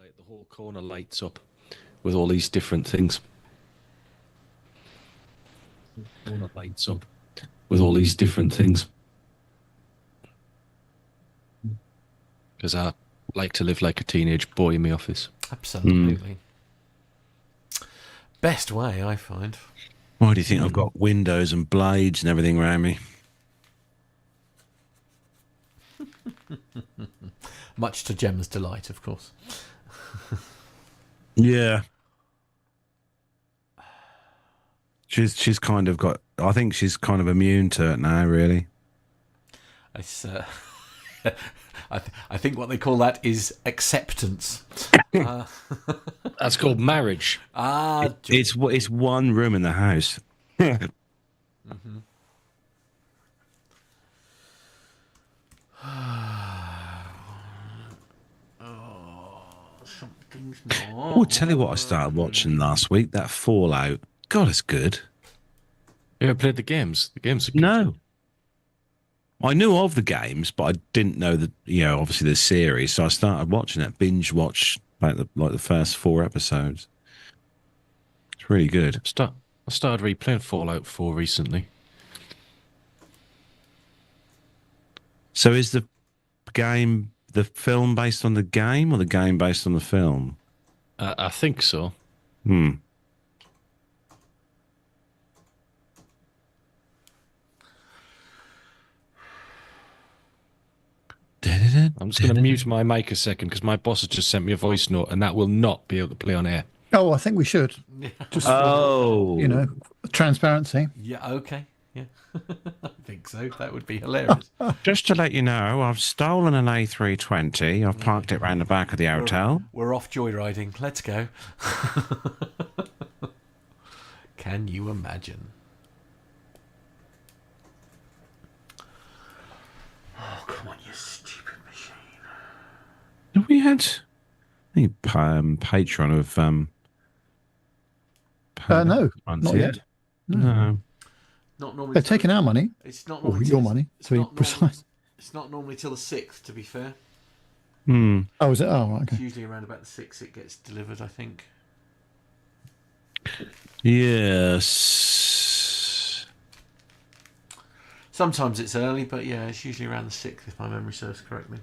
Like the whole corner lights up with all these different things. Corner lights up with all these different things. Because I like to live like a teenage boy in my office. Absolutely. Best way, I find. Why do you think I've got windows and blades and everything around me? Much to Gemma's delight, of course. Yeah. She's kind of got... I think she's kind of immune to it now, really. It's, I think what they call that is acceptance. That's called marriage. It's one room in the house. Mm-hmm. Something's more. Oh, tell you what I started watching last week, that Fallout. God, it's good. You ever played the games? The games are good. No. I knew of the games, but I didn't know that, obviously the series. So I started watching it, binge watch like the first 4 episodes. It's really good. I started replaying Fallout 4 recently. So is the film based on the game or the game based on the film? I think so. I'm just going to mute my mic a second because my boss has just sent me a voice note and that will not be able to play on air. Oh, I think we should. Just for, transparency. Yeah, okay. Yeah. I think so. That would be hilarious. Just to let you know, I've stolen an A320. I've parked it round the back of the hotel. We're off joyriding. Let's go. Can you imagine? Oh, come on, you stupid machine. Have we had any Patreon of... no, not yet. No. Not normally. They're taking our money. It's not Or normally your money, to be precise. It's not normally till the 6th, to be fair. Oh, is it? Oh, right, okay. It's usually around about the 6th it gets delivered, I think. Yes. Sometimes it's early, but yeah, it's usually around the 6th, if my memory serves correctly.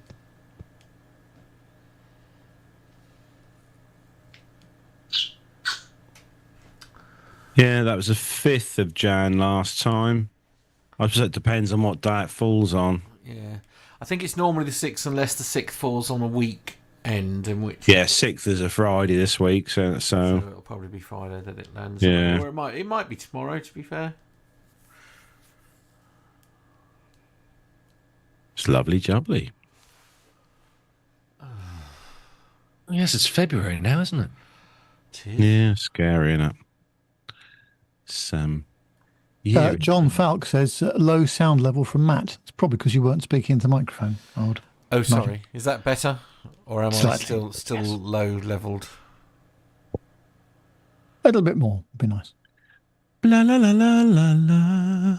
Yeah, that was the 5th of Jan last time. I suppose it depends on what day it falls on. Yeah. I think it's normally the 6th unless the 6th falls on a weekend in which... Yeah, 6th is a Friday this week, so it'll probably be Friday that it lands. Yeah. Or it might be tomorrow, to be fair. It's lovely jubbly. Yes, it's February now, isn't it? It is. Yeah, scary, isn't it? It's, John Falk says low sound level from Matt. It's probably because you weren't speaking into the microphone. I would Oh, sorry. Is that better? Or am I Slightly. still low levelled? a little bit more would be nice. La la la la la la.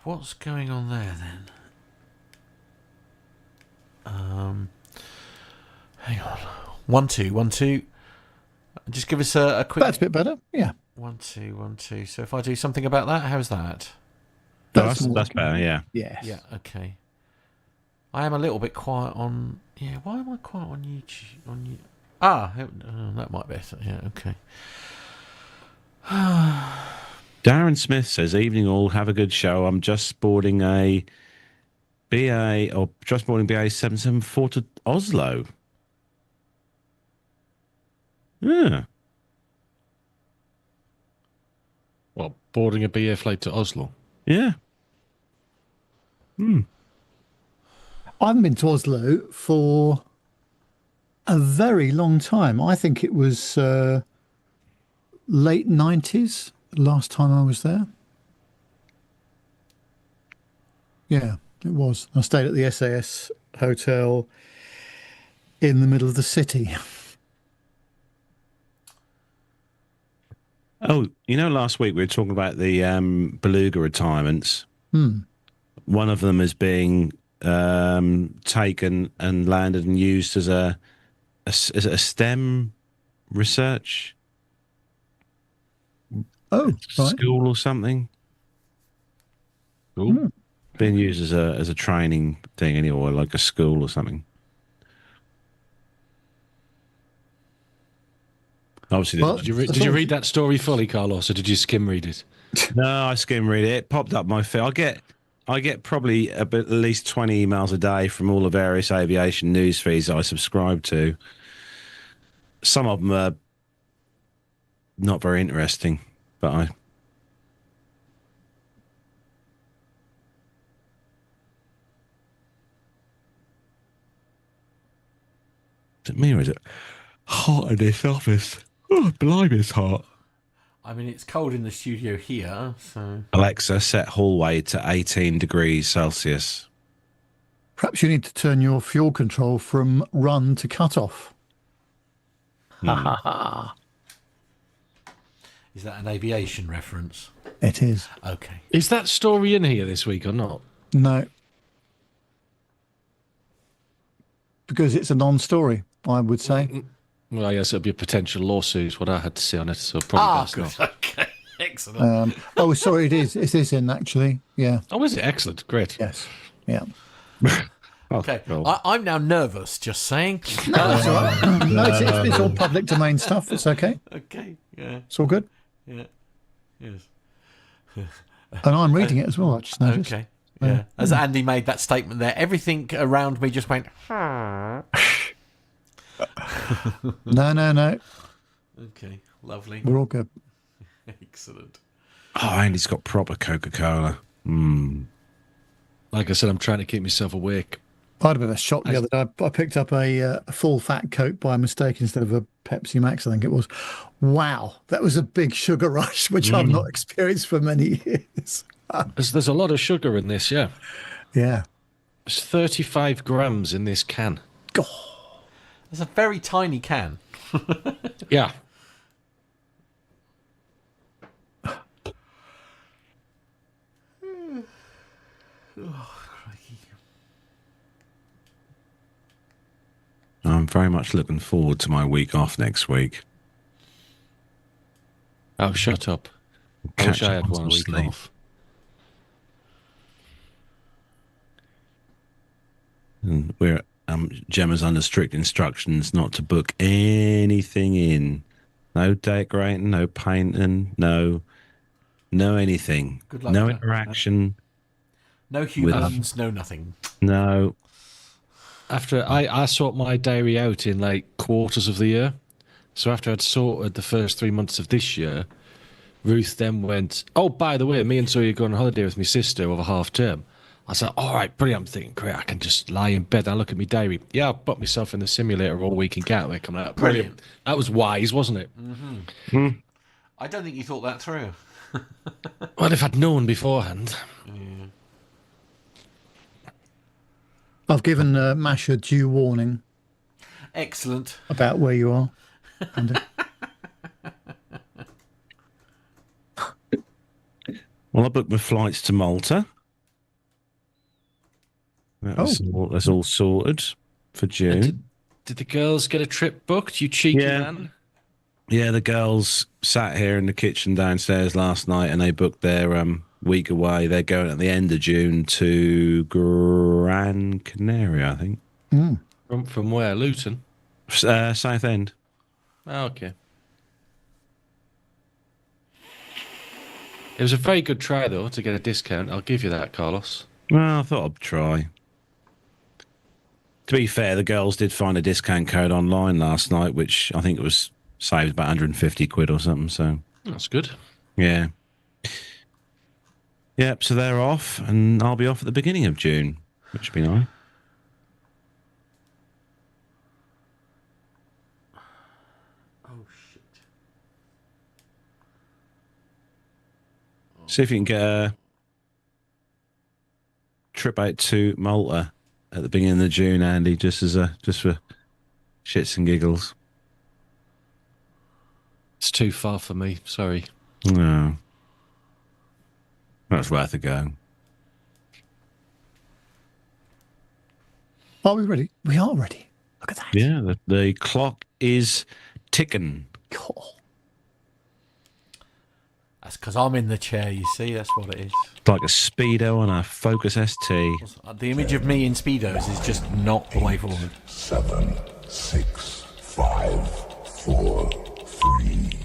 What's going on there then? Hang on. 1 2 1 2. Just give us a quick. That's a bit better. Yeah. 1 2 1 2. So if I do something about that, how's that? That's better, yeah. Yes. Yeah. Okay. I am a little bit quiet on. Yeah. Why am I quiet on YouTube? That might be better. Yeah. Okay. Darren Smith says, "Evening all, have a good show. I'm just boarding a BA 774 to Oslo." Yeah. Well, boarding a BA flight to Oslo. Yeah. I haven't been to Oslo for a very long time. I think it was late 90s last time I was there. Yeah, it was. I stayed at the SAS hotel in the middle of the city. Oh, last week we were talking about the beluga retirements. One of them is being taken and landed and used as a is it a STEM research Oh, right. school or something? Cool. Being used as a training thing anyway, like a school or something. Obviously, Well, Did you read that story fully, Carlos, or did you skim read it? no, I skim read it. It popped up my feed. I get probably at least 20 emails a day from all the various aviation news feeds I subscribe to. Some of them are not very interesting, but I. Is it me or is it hot in this office? Oh, blimey, it's hot. I mean, it's cold in the studio here, so... Alexa, set hallway to 18 degrees Celsius. Perhaps you need to turn your fuel control from run to cut off. Is that an aviation reference? It is. Okay. Is that story in here this week or not? No. Because it's a non-story, I would say. Well, I guess it'll be a potential lawsuit, what I had to say on it, so probably best good. not. Okay. Excellent. Oh, sorry, it is. It is in, actually. Yeah. Oh, is it? Excellent. Great. Yes. Yeah. Okay. God. I'm now nervous, just saying. No, that's all right. No, it's all public domain stuff. It's okay. Okay. Yeah. It's all good. Yeah. Yes. And I'm reading it as well, I just noticed. Okay. Yeah. As Andy made that statement there, everything around me just went... No. Okay. Lovely. We're all good. Excellent. Oh, Andy's got proper Coca-Cola. Like I said, I'm trying to keep myself awake. I had a bit of a shock the other day. I picked up a full fat Coke by mistake instead of a Pepsi Max, I think it was. Wow, that was a big sugar rush, which I've not experienced for many years. There's a lot of sugar in this, yeah. Yeah. There's 35 grams in this can. God. It's a very tiny can. Yeah. I'm very much looking forward to my week off next week. Oh, shut up. I wish I had one week off. And we're Gemma's under strict instructions not to book anything in. No decorating, no painting, no anything. Good luck no with that. interaction. No humans, no nothing. No. After I sort my diary out in like quarters of the year. So after I'd sorted the first 3 months of this year, Ruth then went, oh, by the way, me and Zoe are going on holiday with my sister over half term. I said, all right, brilliant. I'm thinking, great, I can just lie in bed and look at my diary. Yeah, I put myself in the simulator all week in Gateway coming out. Brilliant. That was wise, wasn't it? I don't think you thought that through. Well, if I'd known beforehand. I've given Masha due warning Excellent. about where you are. Andy. Well, I booked my flights to Malta. That's all sorted for June. Did the girls get a trip booked, you cheeky Yeah. man? Yeah, the girls sat here in the kitchen downstairs last night and they booked their week away. They're going at the end of June to Gran Canaria, I think. From where? Luton? South End. Oh, okay. It was a very good try, though, to get a discount. I'll give you that, Carlos. Well, I thought I'd try. To be fair, the girls did find a discount code online last night, which I think it was saved about 150 quid or something. So That's good. yeah. Yep, so they're off, and I'll be off at the beginning of June, which would be nice. Oh, shit. See if you can get a trip out to Malta at the beginning of June, Andy, just for shits and giggles. It's too far for me. Sorry. No. That's worth a go. Are we ready? We are ready. Look at that. Yeah, the clock is ticking. Cool. That's because I'm in the chair, you see. That's what it is. It's like a Speedo on a Focus ST. The image of me in Speedos is just not the way forward. 7, 6, 5, 4, 3.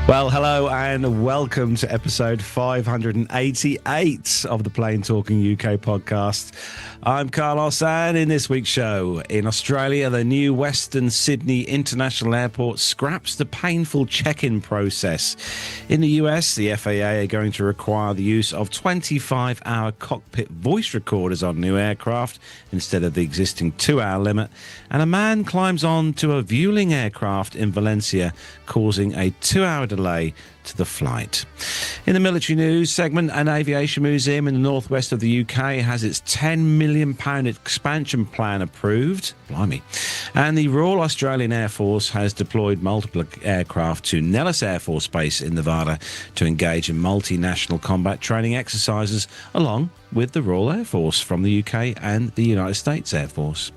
Well, hello and welcome to episode 588 of the Plain Talking UK podcast. I'm Carlos, and in this week's show, in Australia, the new Western Sydney International Airport scraps the painful check-in process. In the US, the FAA are going to require the use of 25-hour cockpit voice recorders on new aircraft instead of the existing 2-hour limit. And a man climbs on to a Vueling aircraft in Valencia, causing a 2-hour delay to the flight. In the military news segment, an aviation museum in the northwest of the UK has its £10 million expansion plan approved. Blimey. And the Royal Australian Air Force has deployed multiple aircraft to Nellis Air Force Base in Nevada to engage in multinational combat training exercises along with the Royal Air Force from the UK and the United States Air Force.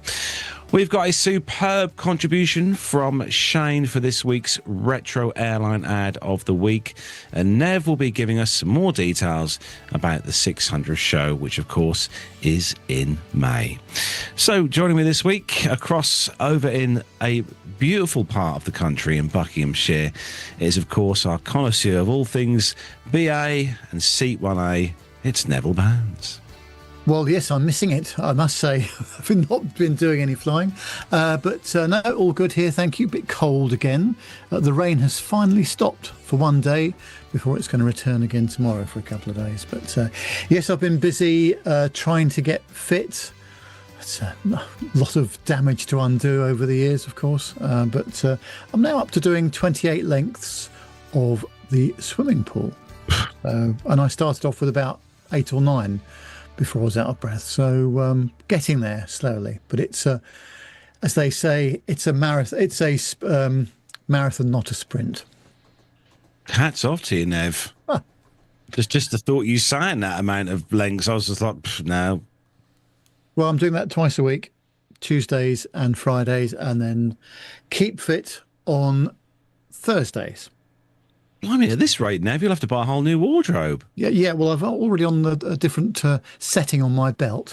We've got a superb contribution from Shane for this week's Retro Airline Ad of the week, and Nev will be giving us some more details about the 600th show, which of course is in May. So joining me this week over in a beautiful part of the country in Buckinghamshire is of course our connoisseur of all things BA and Seat 1A, it's Neville Bounds. Well, yes, I'm missing it, I must say. I've not been doing any flying. But no, all good here, thank you. Bit cold again. The rain has finally stopped for one day before it's going to return again tomorrow for a couple of days. But yes, I've been busy trying to get fit. It's a lot of damage to undo over the years, of course. But I'm now up to doing 28 lengths of the swimming pool. And I started off with about 8 or 9 before I was out of breath. So getting there slowly. But it's, as they say, it's a marathon. It's a marathon, not a sprint. Hats off to you, Nev. Huh. Just the thought you saying that amount of lengths, I was just like, no. Well, I'm doing that twice a week, Tuesdays and Fridays, and then keep fit on Thursdays. I mean, at this rate, Nev, you'll have to buy a whole new wardrobe. Yeah. Well, I've already on a different setting on my belt.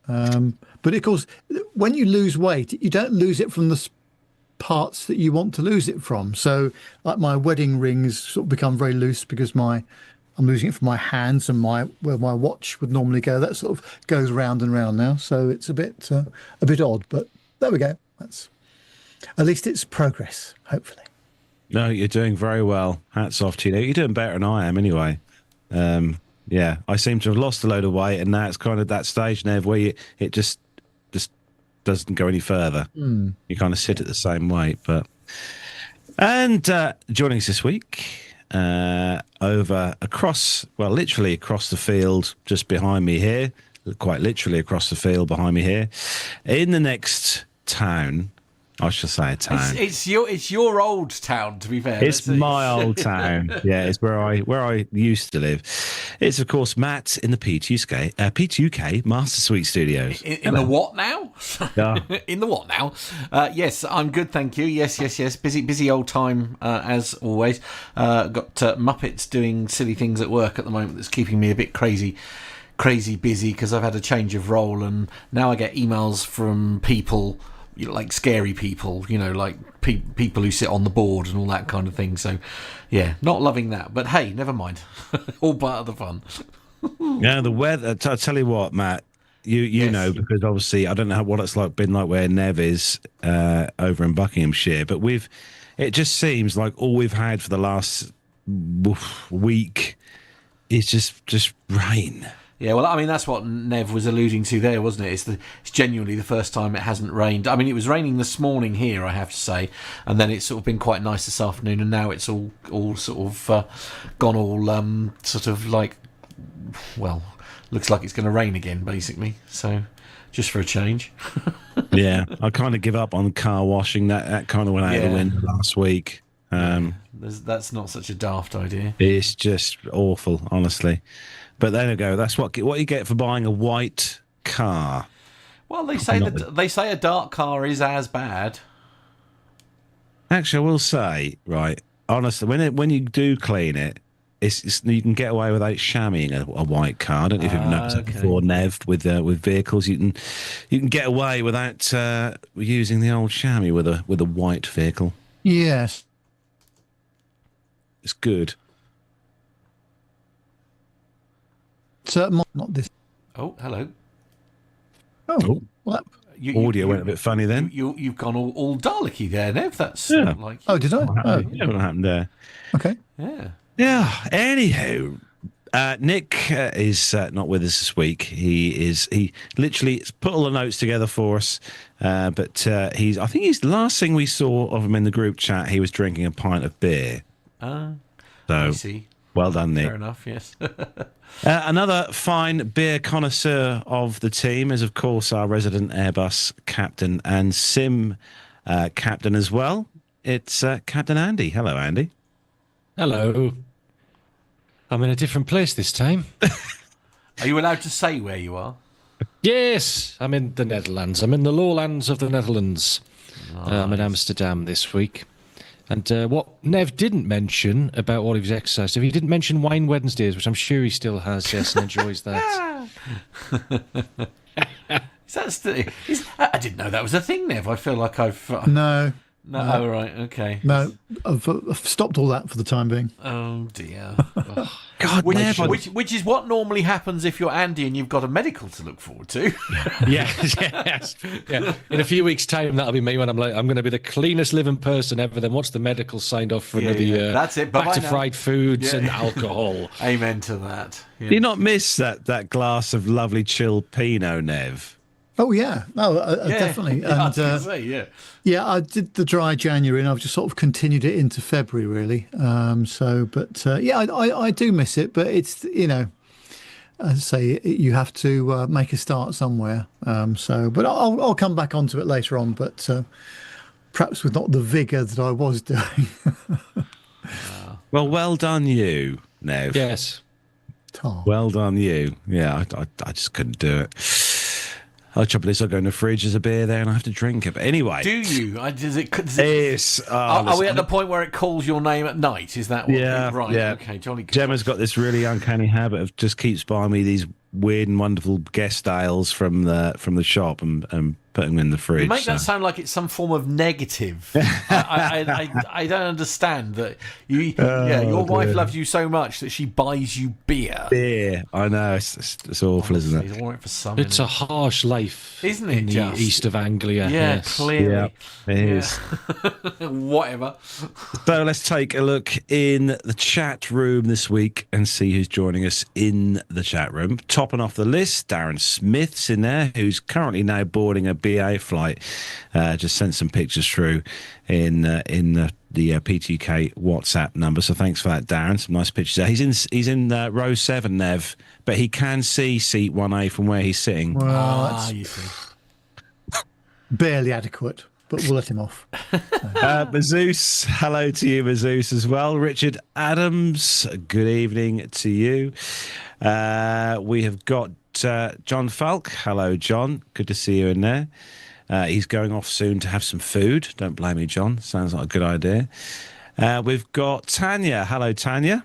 But of course, when you lose weight, you don't lose it from the parts that you want to lose it from. So, like my wedding rings sort of become very loose because I'm losing it from my hands and where my watch would normally go. That sort of goes round and round now. So it's a bit odd. But there we go. At least it's progress, hopefully. No, you're doing very well. Hats off to you. You're doing better than I am anyway. Yeah, I seem to have lost a load of weight, and now it's kind of that stage, Nev, where it just doesn't go any further. You kind of sit at the same weight. And joining us this week, literally across the field, just behind me here, quite literally across the field behind me here, in the next town. I shall say a town. It's your old town, to be fair. It's my old town. Yeah, it's where I used to live. It's of course Matt in the P2K Master Suite Studios. In the what now? Yeah. In the what now? Yes, I'm good, thank you. Yes. Busy old time as always. Got Muppets doing silly things at work at the moment. That's keeping me a bit crazy busy because I've had a change of role, and now I get emails from people. Like scary people, like people who sit on the board and all that kind of thing. So, yeah, not loving that. But hey, never mind. All part of the fun. Yeah, the weather. I tell you what, Matt. You Yes. know, because obviously I don't know what it's been like where Nev is over in Buckinghamshire, but it just seems like all we've had for the last week is just rain. Yeah, well, I mean, that's what Nev was alluding to there, wasn't it? It's genuinely the first time it hasn't rained. I mean, it was raining this morning here, I have to say, and then it's sort of been quite nice this afternoon, and now it's all sort of gone all sort of like, well, looks like it's going to rain again, basically. So, just for a change. Yeah, I kind of give up on car washing. That kind of went out of the window last week. That's not such a daft idea. It's just awful, honestly. But there you go. That's what you get for buying a white car. Well, they say a dark car is as bad. Actually, I will say, right, honestly, when you do clean it, it's you can get away without shammying a white car. I don't know if you've noticed that before, Nev, with vehicles. You can get away without using the old chamois with a white vehicle. Yes. It's good. Not this. Oh, hello. Oh, well, Audio went a bit funny then. You've gone all Dalek-y there, Nev. That's like... oh, did I? Oh, Yeah, what happened there? okay. Yeah. Yeah. Anyhow, Nick is not with us this week. He literally put all the notes together for us. But I think he's the last thing we saw of him in the group chat. He was drinking a pint of beer. I So see. well done, Nick. Fair enough, yes. Another fine beer connoisseur of the team is, of course, our resident Airbus captain and sim captain as well. It's Captain Andy. Hello, Andy. Hello. I'm in a different place this time. Are you allowed to say where you are? Yes, I'm in the Netherlands. I'm in the lowlands of the Netherlands. I'm in Amsterdam this week. And what Nev didn't mention about what he was exercising, he didn't mention Wine Wednesdays, which I'm sure he still has, yes, and enjoys that. I didn't know that was a thing, Nev. I feel like I've... No. Oh, right, okay. No, I've stopped all that for the time being. Oh, dear. God, Which is what normally happens if you're Andy and you've got a medical to look forward to. Yes. Yeah. In a few weeks' time, that'll be me when I'm going to be the cleanest living person ever. Then once the medical signed off for another year, that's it. Back to fried foods and alcohol. Amen to that. Yeah. Do you not miss that glass of lovely chilled Pinot, Nev? Oh yeah, definitely. Yeah, I was And gonna say, yeah, I did the dry January, and I've just sort of continued it into February, really. I do miss it, but it's as I say, you have to make a start somewhere. But I'll come back onto it later on, but perhaps with not the vigour that I was doing. Well done, you, Nev. Yes. Well done, you. Yeah, I just couldn't do it. I'll trouble is, I'll go in the fridge, there's a beer there, and I have to drink it. But anyway. Do you? Does it yes. are we at the point where it calls your name at night? Is that what? Yeah. Right. Yeah. Okay, jolly good. Gemma's got this really uncanny habit of just keeps buying me these weird and wonderful guest ales from the shop and putting them in the fridge. You make that sound like it's some form of negative. I don't understand that. Your wife loves you so much that she buys you beer. Beer, I know it's awful, isn't it? All right for some, It's a harsh life, isn't it? In the east of Anglia. Yeah, yes. clearly. Yeah, it is. Whatever. So let's take a look in the chat room this week and see who's joining us in the chat room. Topping off the list, Darren Smith's in there, who's currently now boarding a BA flight. Just sent some pictures through in the PTK WhatsApp number. So thanks for that, Darren. Some nice pictures there. He's in row 7, Nev, but he can see seat 1A from where he's sitting. Well, that's You see. barely adequate, but we'll let him off. Mazoos, hello to you, Mazoos, as well. Richard Adams, good evening to you. We have got John Falk. Hello, John. Good to see you in there. He's going off soon to have some food. Don't blame me, John. Sounds like a good idea. We've got Tanya. Hello, Tanya.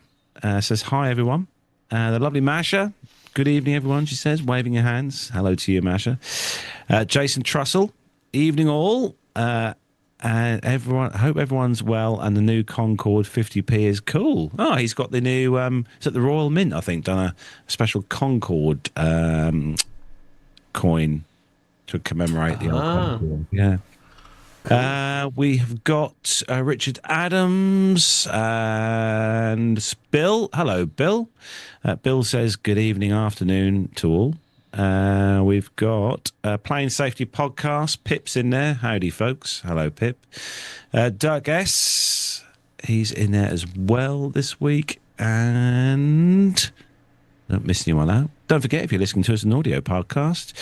Says, hi, everyone. The lovely Masha. Good evening, everyone, she says, waving her hands. Hello to you, Masha. Jason Trussell. Evening, all. And everyone, hope everyone's well, and the new Concorde 50p is cool. Oh, he's got the new, it's at the Royal Mint, I think, done a special Concorde coin to commemorate the old Concorde. Yeah. We have got Richard Adams and Bill. Hello, Bill. Bill says, good evening, afternoon to all. We've got Plane Safety Podcast. Pip's in there. Howdy, folks. Hello, Pip. Dirk S. He's in there as well this week. And don't miss anyone out. Don't forget, if you're listening to us an audio podcast,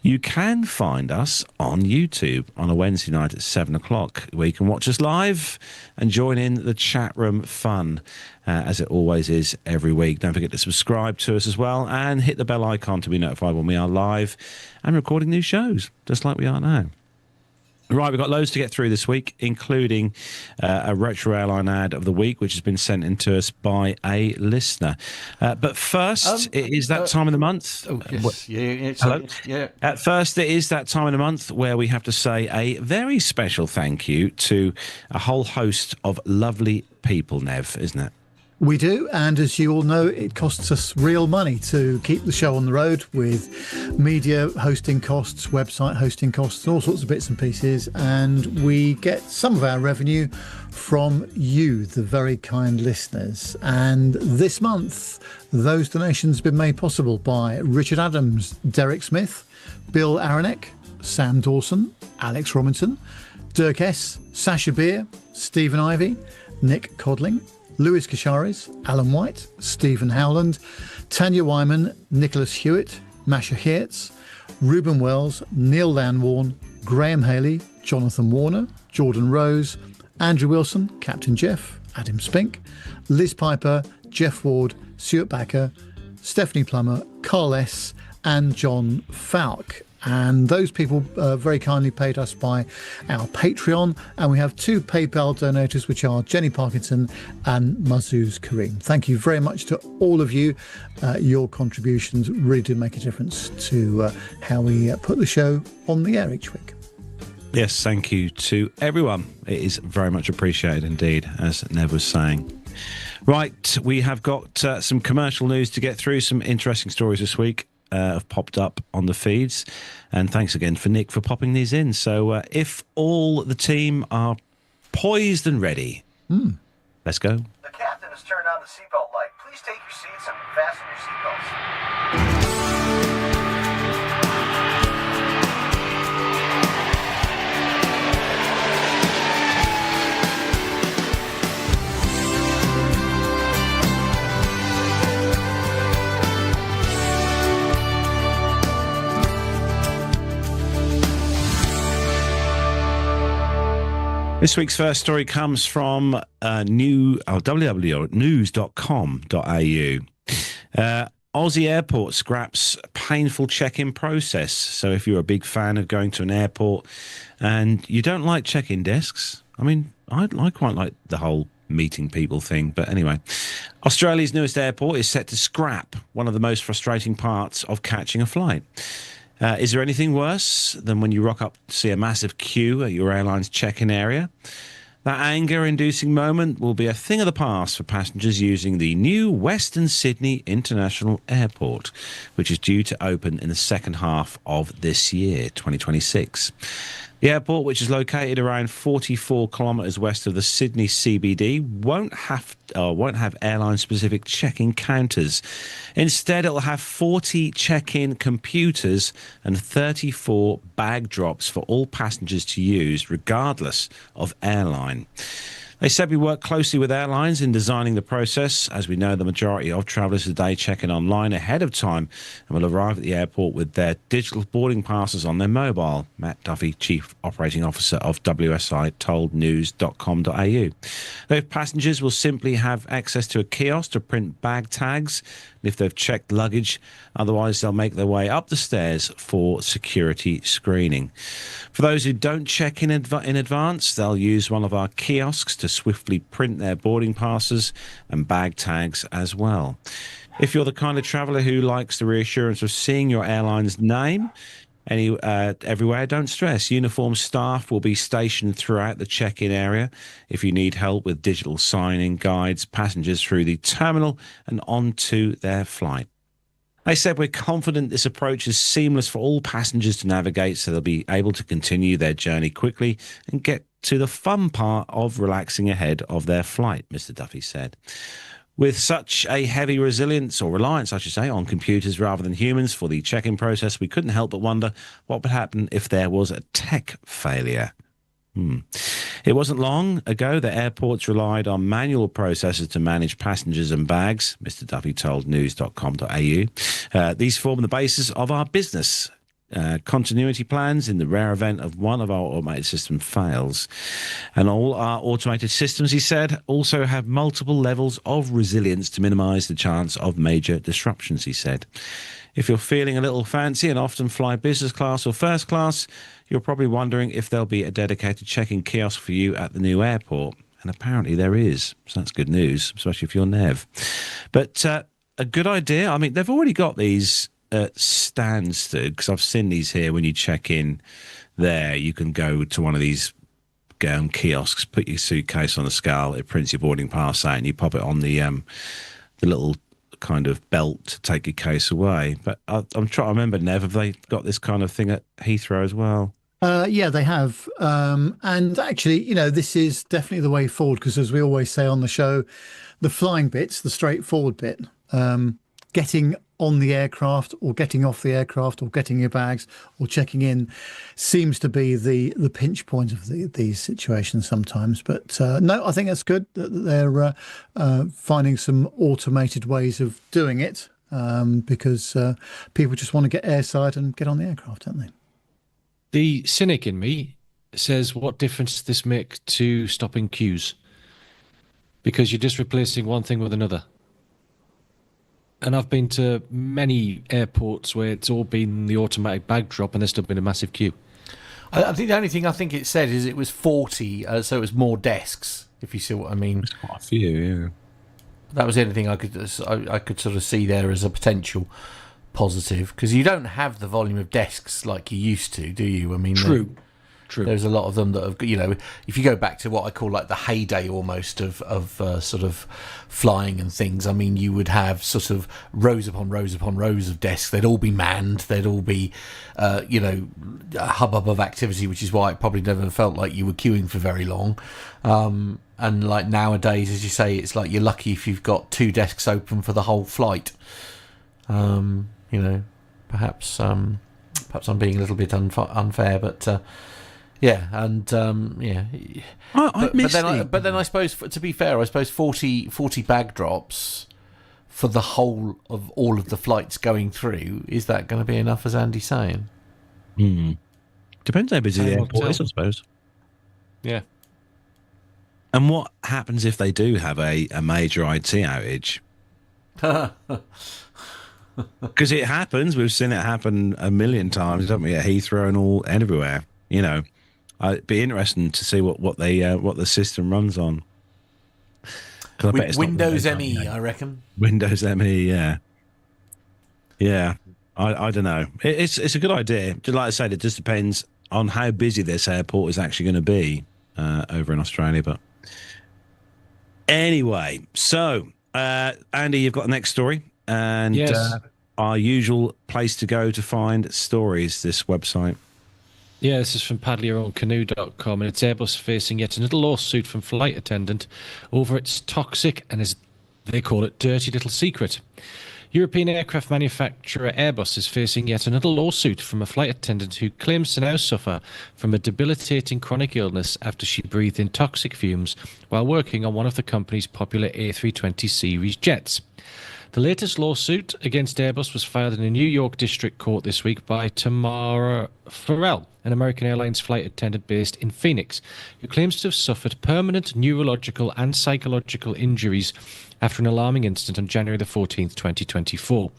you can find us on YouTube on a Wednesday night at 7 o'clock, where you can watch us live and join in the chat room fun, as it always is every week. Don't forget to subscribe to us as well and hit the bell icon to be notified when we are live and recording new shows, just like we are now. Right, we've got loads to get through this week, including a Retro Airline Ad of the week, which has been sent in to us by a listener. But first, it is that time of the month. Oh, yes. Hello? Yeah. At first, it is that time of the month where we have to say a very special thank you to a whole host of lovely people, Nev, isn't it? We do, and as you all know, it costs us real money to keep the show on the road, with media hosting costs, website hosting costs, and all sorts of bits and pieces. And we get some of our revenue from you, the very kind listeners. And this month, those donations have been made possible by Richard Adams, Derek Smith, Bill Aronek, Sam Dawson, Alex Robinson, Dirk S., Sasha Beer, Stephen Ivey, Nick Codling, Louis Kasharis, Alan White, Stephen Howland, Tanya Wyman, Nicholas Hewitt, Masha Hertz, Ruben Wells, Neil Lanwarn, Graham Haley, Jonathan Warner, Jordan Rose, Andrew Wilson, Captain Jeff, Adam Spink, Liz Piper, Jeff Ward, Stuart Backer, Stephanie Plummer, Carl S., and John Falk. And those people very kindly paid us by our Patreon. And we have two PayPal donators, which are Jenny Parkinson and Mazuz Kareem. Thank you very much to all of you. Your contributions really do make a difference to how we put the show on the air each week. Yes, thank you to everyone. It is very much appreciated indeed, as Nev was saying. Right, we have got some commercial news to get through, some interesting stories this week. Have popped up on the feeds, and thanks again for Nick for popping these in. So if all the team are poised and ready, let's go. The captain has turned on the seatbelt light. Please take your seats and fasten your seatbelts. This week's first story comes from www.news.com.au. Aussie Airport scraps painful check-in process. So if you're a big fan of going to an airport and you don't like check-in desks, I mean, I quite like the whole meeting people thing. But anyway, Australia's newest airport is set to scrap one of the most frustrating parts of catching a flight. Is there anything worse than when you rock up to see a massive queue at your airline's check-in area? That anger-inducing moment will be a thing of the past for passengers using the new Western Sydney International Airport, which is due to open in the second half of this year, 2026. The airport, which is located around 44 kilometres west of the Sydney CBD, won't have airline-specific check-in counters. Instead, it'll have 40 check-in computers and 34 bag drops for all passengers to use, regardless of airline. They said we work closely with airlines in designing the process. As we know, the majority of travellers today check in online ahead of time and will arrive at the airport with their digital boarding passes on their mobile. Matt Duffy, Chief Operating Officer of WSI, told news.com.au. Those passengers will simply have access to a kiosk to print bag tags if they've checked luggage. Otherwise, they'll make their way up the stairs for security screening. For those who don't check in advance, they'll use one of our kiosks to swiftly print their boarding passes and bag tags as well. If you're the kind of traveller who likes the reassurance of seeing your airline's name everywhere, don't stress. Uniformed staff will be stationed throughout the check-in area if you need help with digital signing guides passengers through the terminal and onto their flight. They said, we're confident this approach is seamless for all passengers to navigate, so they'll be able to continue their journey quickly and get to the fun part of relaxing ahead of their flight, Mr. Duffy said. With such a heavy resilience, or reliance, I should say, on computers rather than humans for the check-in process, we couldn't help but wonder what would happen if there was a tech failure. It wasn't long ago that airports relied on manual processes to manage passengers and bags, Mr. Duffy told news.com.au. These form the basis of our business continuity plans in the rare event of one of our automated system fails. And all our automated systems, he said, also have multiple levels of resilience to minimise the chance of major disruptions, he said. If you're feeling a little fancy and often fly business class or first class, you're probably wondering if there'll be a dedicated check-in kiosk for you at the new airport. And apparently there is. So that's good news, especially if you're Nev. But a good idea. I mean, they've already got these stands, because I've seen these here when you check in there. You can go to one of these kiosks, put your suitcase on the scale, it prints your boarding pass out, and you pop it on the little kind of belt to take your case away. But I'm trying to remember, Nev, have they got this kind of thing at Heathrow as well? Yeah, they have. And actually, this is definitely the way forward, because as we always say on the show, the flying bit's the straightforward bit. Getting on the aircraft or getting off the aircraft or getting your bags or checking in seems to be the pinch point of these situations sometimes. But no, I think that's good that they're finding some automated ways of doing it, because people just want to get airside and get on the aircraft, don't they? The cynic in me says, what difference does this make to stopping queues? Because you're just replacing one thing with another. And I've been to many airports where it's all been the automatic bag drop and there's still been a massive queue. I think the only thing I think it said is it was 40, so it was more desks, if you see what I mean. There's quite a few, yeah. That was the only thing I could sort of see there as a potential positive, because you don't have the volume of desks like you used to, do you? I mean, True. There's a lot of them that have, if you go back to what I call like the heyday almost of sort of flying and things, I mean, you would have sort of rows upon rows upon rows of desks. They'd all be manned. They'd all be, a hubbub of activity, which is why it probably never felt like you were queuing for very long. And like nowadays, as you say, it's like you're lucky if you've got 2 desks open for the whole flight. Perhaps I'm being a little bit unfair, but. Yeah, and yeah. But then I suppose, to be fair, 40 bag drops for the whole of all of the flights going through, is that going to be enough, as Andy's saying? Depends how busy the airport is, I suppose. Yeah. And what happens if they do have a major IT outage? Because it happens. We've seen it happen a million times, haven't we? At Heathrow and everywhere. It'd be interesting to see what the system runs on. I bet it's Windows ME, I reckon. Windows ME, yeah. Yeah, I don't know. It's a good idea. Like I said, it just depends on how busy this airport is actually going to be over in Australia. But anyway, so Andy, you've got the next story, and yes. Our usual place to go to find stories, this website. Yeah, this is from paddleyourown.canoe.com, and it's Airbus facing yet another lawsuit from flight attendant over its toxic and, as they call it, dirty little secret. European aircraft manufacturer Airbus is facing yet another lawsuit from a flight attendant who claims to now suffer from a debilitating chronic illness after she breathed in toxic fumes while working on one of the company's popular A320 series jets. The latest lawsuit against Airbus was filed in a New York district court this week by Tamara Farrell, an American Airlines flight attendant based in Phoenix, who claims to have suffered permanent neurological and psychological injuries after an alarming incident on January the 14th, 2024.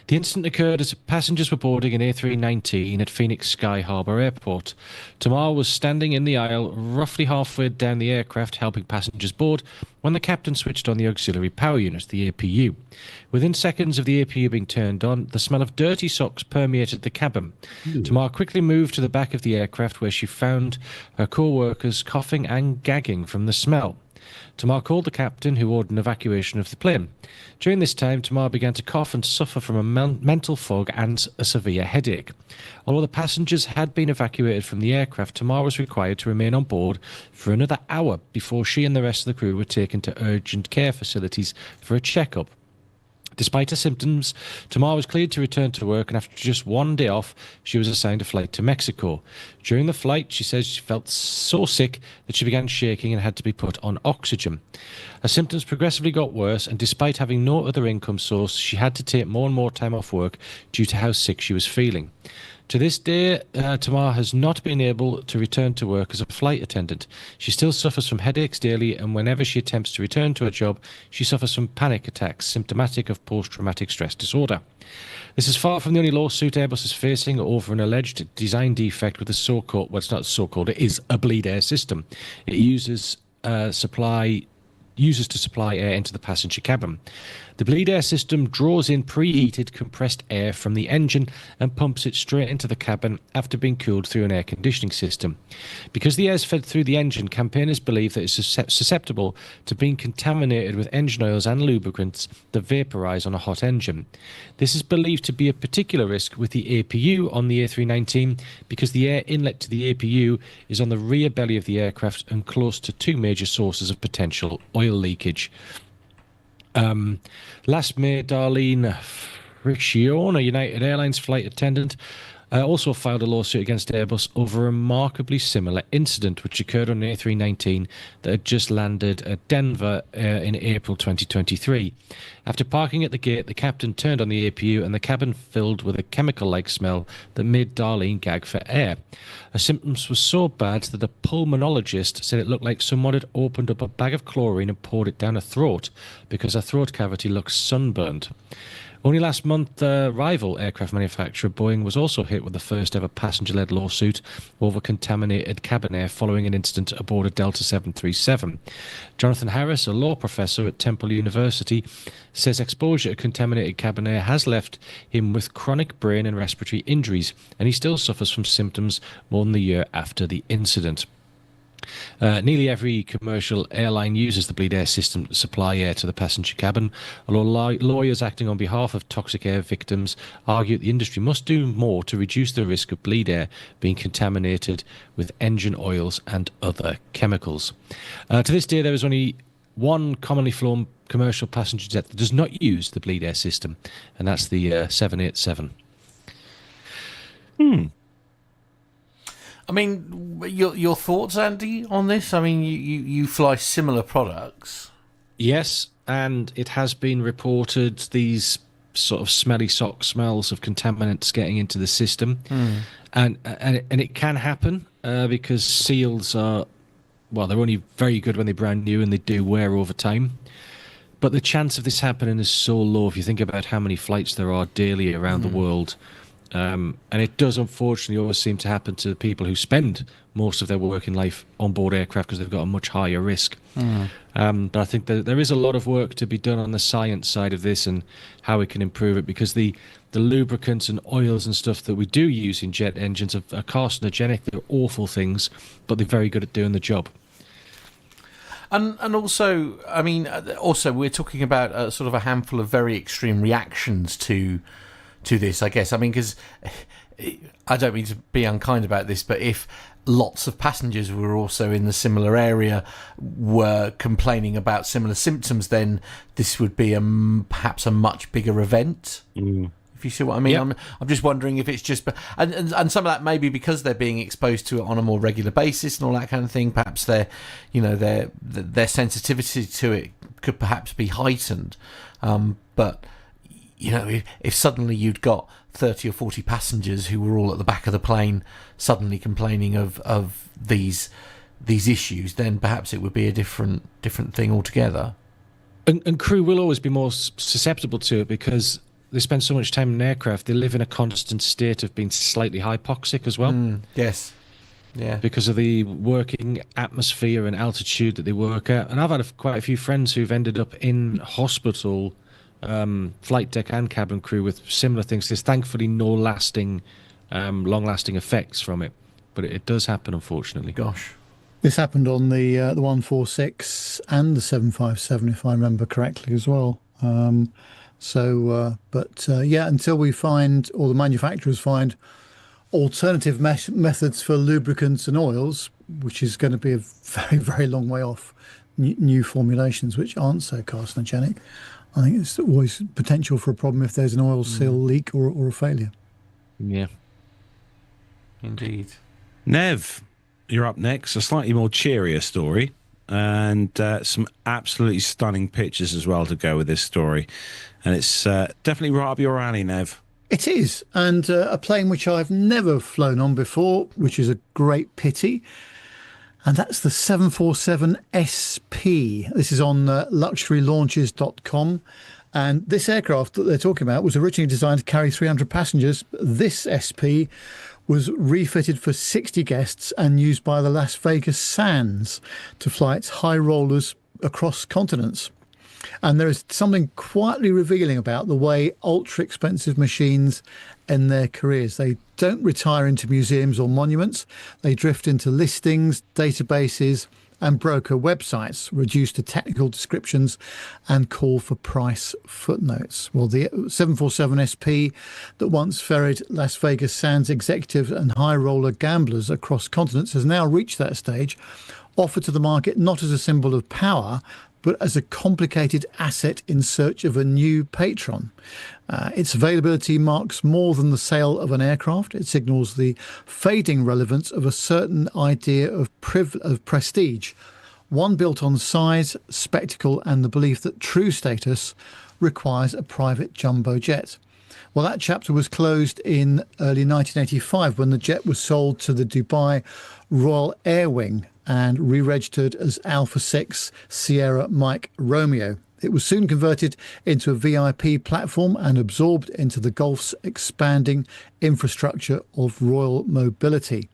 The incident occurred as passengers were boarding an A319 at Phoenix Sky Harbor Airport. Tamar was standing in the aisle roughly halfway down the aircraft helping passengers board when the captain switched on the auxiliary power unit, the APU. Within seconds of the APU being turned on, the smell of dirty socks permeated the cabin. Tamar quickly moved to the back of the aircraft where she found her co-workers coughing and gagging from the smell. Tamar called the captain, who ordered an evacuation of the plane. During this time, Tamar began to cough and suffer from a mental fog and a severe headache. Although the passengers had been evacuated from the aircraft, Tamar was required to remain on board for another hour before she and the rest of the crew were taken to urgent care facilities for a checkup. Despite her symptoms, Tamar was cleared to return to work, and after just one day off, she was assigned a flight to Mexico. During the flight, she says she felt so sick that she began shaking and had to be put on oxygen. Her symptoms progressively got worse, and despite having no other income source, she had to take more and more time off work due to how sick she was feeling. To this day, Tamar has not been able to return to work as a flight attendant. She still suffers from headaches daily, and whenever she attempts to return to her job, she suffers from panic attacks, symptomatic of post-traumatic stress disorder. This is far from the only lawsuit Airbus is facing over an alleged design defect with the so-called, well, it's not so-called, it is a bleed air system. It uses to supply air into the passenger cabin. The bleed air system draws in preheated compressed air from the engine and pumps it straight into the cabin after being cooled through an air conditioning system. Because the air is fed through the engine, campaigners believe that it's susceptible to being contaminated with engine oils and lubricants that vaporize on a hot engine. This is believed to be a particular risk with the APU on the A319 because the air inlet to the APU is on the rear belly of the aircraft and close to two major sources of potential oil leakage. Last May, Darlene Friccione, a United Airlines flight attendant, also filed a lawsuit against Airbus over a remarkably similar incident which occurred on the A319 that had just landed at Denver in April 2023. After parking at the gate, the captain turned on the APU and the cabin filled with a chemical-like smell that made Darlene gag for air. Her symptoms were so bad that a pulmonologist said it looked like someone had opened up a bag of chlorine and poured it down her throat because her throat cavity looked sunburned. Only last month, rival aircraft manufacturer Boeing was also hit with the first ever passenger-led lawsuit over contaminated cabin air following an incident aboard a Delta 737. Jonathan Harris, a law professor at Temple University, says exposure to contaminated cabin air has left him with chronic brain and respiratory injuries, and he still suffers from symptoms more than a year after the incident. Nearly every commercial airline uses the bleed air system to supply air to the passenger cabin, although lawyers acting on behalf of toxic air victims argue that the industry must do more to reduce the risk of bleed air being contaminated with engine oils and other chemicals. To this day, there is only one commonly flown commercial passenger jet that does not use the bleed air system, and that's the 787. I mean, your thoughts, Andy, on this? I mean, you fly similar products. Yes, and it has been reported these sort of smelly sock smells of contaminants getting into the system, and it can happen because seals are, well, they're only very good when they're brand new and they do wear over time. But the chance of this happening is so low if you think about how many flights there are daily around the world. And it does unfortunately always seem to happen to people who spend most of their working life on board aircraft because they've got a much higher risk. But I think that there is a lot of work to be done on the science side of this and how we can improve it, because the lubricants and oils and stuff that we do use in jet engines are carcinogenic. They're awful things, but they're very good at doing the job. And also, I mean, we're talking about sort of a handful of very extreme reactions to this, I guess. I mean, because I don't mean to be unkind about this, but if lots of passengers were also in the similar area were complaining about similar symptoms, then this would be perhaps a much bigger event. If you see what I mean. Yep. I'm just wondering if it's just, and some of that may be because they're being exposed to it on a more regular basis and all that kind of thing. Perhaps their sensitivity to it could perhaps be heightened. But you know, if suddenly you'd got 30 or 40 passengers who were all at the back of the plane suddenly complaining of these issues, then perhaps it would be a different thing altogether. And crew will always be more susceptible to it because they spend so much time in an aircraft. They live in a constant state of being slightly hypoxic as well. Yes. Yeah. Because of the working atmosphere and altitude that they work at. And I've had quite a few friends who've ended up in hospital, flight deck and cabin crew, with similar things. There's thankfully no long-lasting effects from it, but it does happen, unfortunately. Gosh, This happened on the 146 and the 757, if I remember correctly, as well. Yeah, until we find, or the manufacturers find, alternative methods for lubricants and oils, which is going to be a very, very long way off new formulations which aren't so carcinogenic. I think it's always potential for a problem if there's an oil seal leak or a failure. Yeah. Indeed. Nev, you're up next. A slightly more cheerier story, and some absolutely stunning pictures as well to go with this story. And it's definitely right up your alley, Nev. It is, and a plane which I've never flown on before, which is a great pity. And that's the 747 SP. This is on luxurylaunches.com. And this aircraft that they're talking about was originally designed to carry 300 passengers. This SP was refitted for 60 guests and used by the Las Vegas Sands to fly its high rollers across continents. And there is something quietly revealing about the way ultra expensive machines end their careers. They don't retire into museums or monuments. They drift into listings, databases, and broker websites, reduced to technical descriptions and call for price footnotes. Well, the 747 SP that once ferried Las Vegas Sands executives and high roller gamblers across continents has now reached that stage, offered to the market not as a symbol of power, but as a complicated asset in search of a new patron. Its availability marks more than the sale of an aircraft. It signals the fading relevance of a certain idea of prestige, one built on size, spectacle, and the belief that true status requires a private jumbo jet. Well, that chapter was closed in early 1985 when the jet was sold to the Dubai Royal Air Wing and re-registered as Alpha 6 Sierra Mike Romeo. It was soon converted into a VIP platform and absorbed into the Gulf's expanding infrastructure of royal mobility.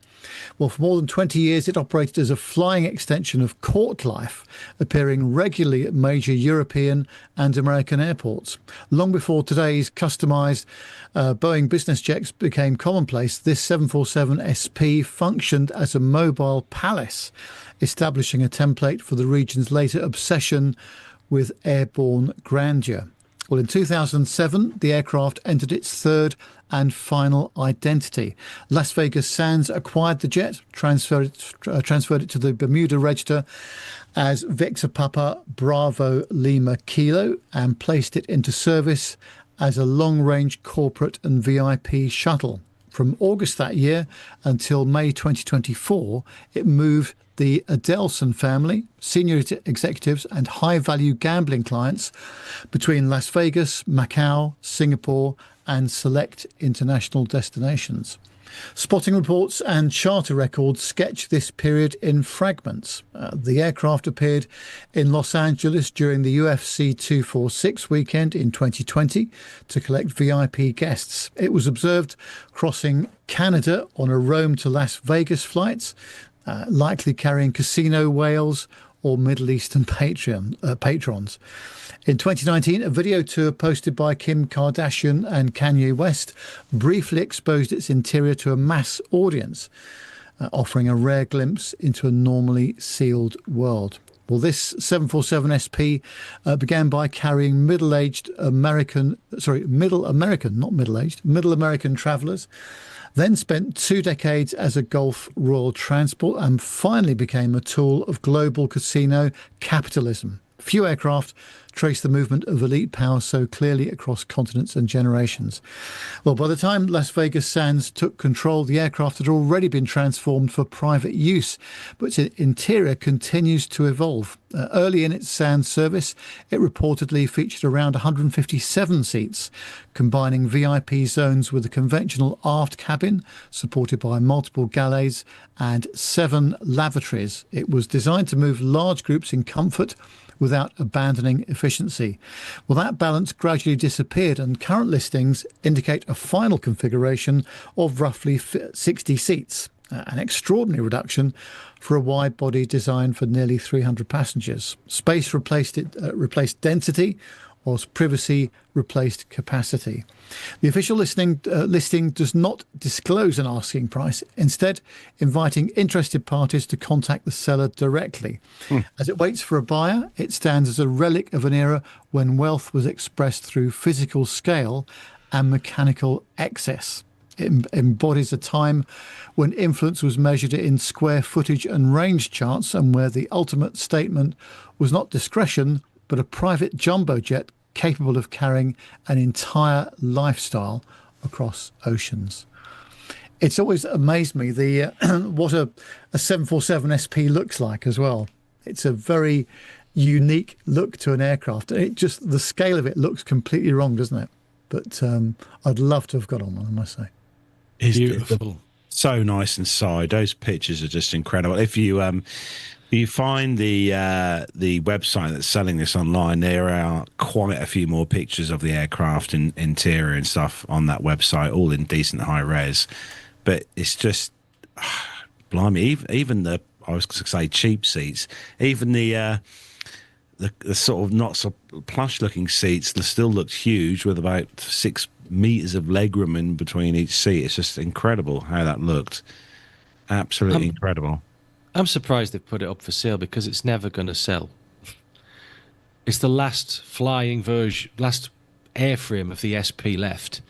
Well, for more than 20 years, it operated as a flying extension of court life, appearing regularly at major European and American airports. Long before today's customised Boeing business jets became commonplace, this 747 SP functioned as a mobile palace, establishing a template for the region's later obsession with airborne grandeur. Well, in 2007, the aircraft entered its third and final identity. Las Vegas Sands acquired the jet, transferred it to the Bermuda Register as Victor Papa Bravo Lima Kilo, and placed it into service as a long-range corporate and VIP shuttle. From August that year until May 2024, it moved the Adelson family, senior executives and high-value gambling clients between Las Vegas, Macau, Singapore and select international destinations. Spotting reports and charter records sketch this period in fragments. The aircraft appeared in Los Angeles during the UFC 246 weekend in 2020 to collect VIP guests. It was observed crossing Canada on a Rome to Las Vegas flight, likely carrying casino whales or Middle Eastern patrons. In 2019, a video tour posted by Kim Kardashian and Kanye West briefly exposed its interior to a mass audience, offering a rare glimpse into a normally sealed world. Well, this 747 SP began by carrying middle American travellers, then spent 2 decades as a Gulf Royal Transport, and finally became a tool of global casino capitalism. Few aircraft trace the movement of elite power so clearly across continents and generations. Well, by the time Las Vegas Sands took control, the aircraft had already been transformed for private use, but its interior continues to evolve. Early in its Sands service, it reportedly featured around 157 seats, combining VIP zones with a conventional aft cabin, supported by multiple galleys and 7 lavatories. It was designed to move large groups in comfort without abandoning efficiency. Well, that balance gradually disappeared, and current listings indicate a final configuration of roughly 60 seats, an extraordinary reduction for a wide body designed for nearly 300 passengers. Space replaced density, whilst privacy replaced capacity. The official listing does not disclose an asking price, instead inviting interested parties to contact the seller directly. As it waits for a buyer, it stands as a relic of an era when wealth was expressed through physical scale and mechanical excess. It embodies a time when influence was measured in square footage and range charts, and where the ultimate statement was not discretion, but a private jumbo jet capable of carrying an entire lifestyle across oceans. It's always amazed me what a 747 SP looks like as well. It's a very unique look to an aircraft. The scale of it looks completely wrong, doesn't it? But I'd love to have got on one, I must say. It's Beautiful. so nice inside. Those pictures are just incredible. If you find the website that's selling this online, there are quite a few more pictures of the aircraft and interior and stuff on that website, all in decent high res. But it's just, blimey, even the, I was going to say cheap seats, even the sort of not so plush looking seats still looked huge, with about 6 meters of legroom in between each seat. It's just incredible how that looked. Absolutely incredible. I'm surprised they've put it up for sale, because it's never going to sell. It's the last flying version, last airframe of the SP left.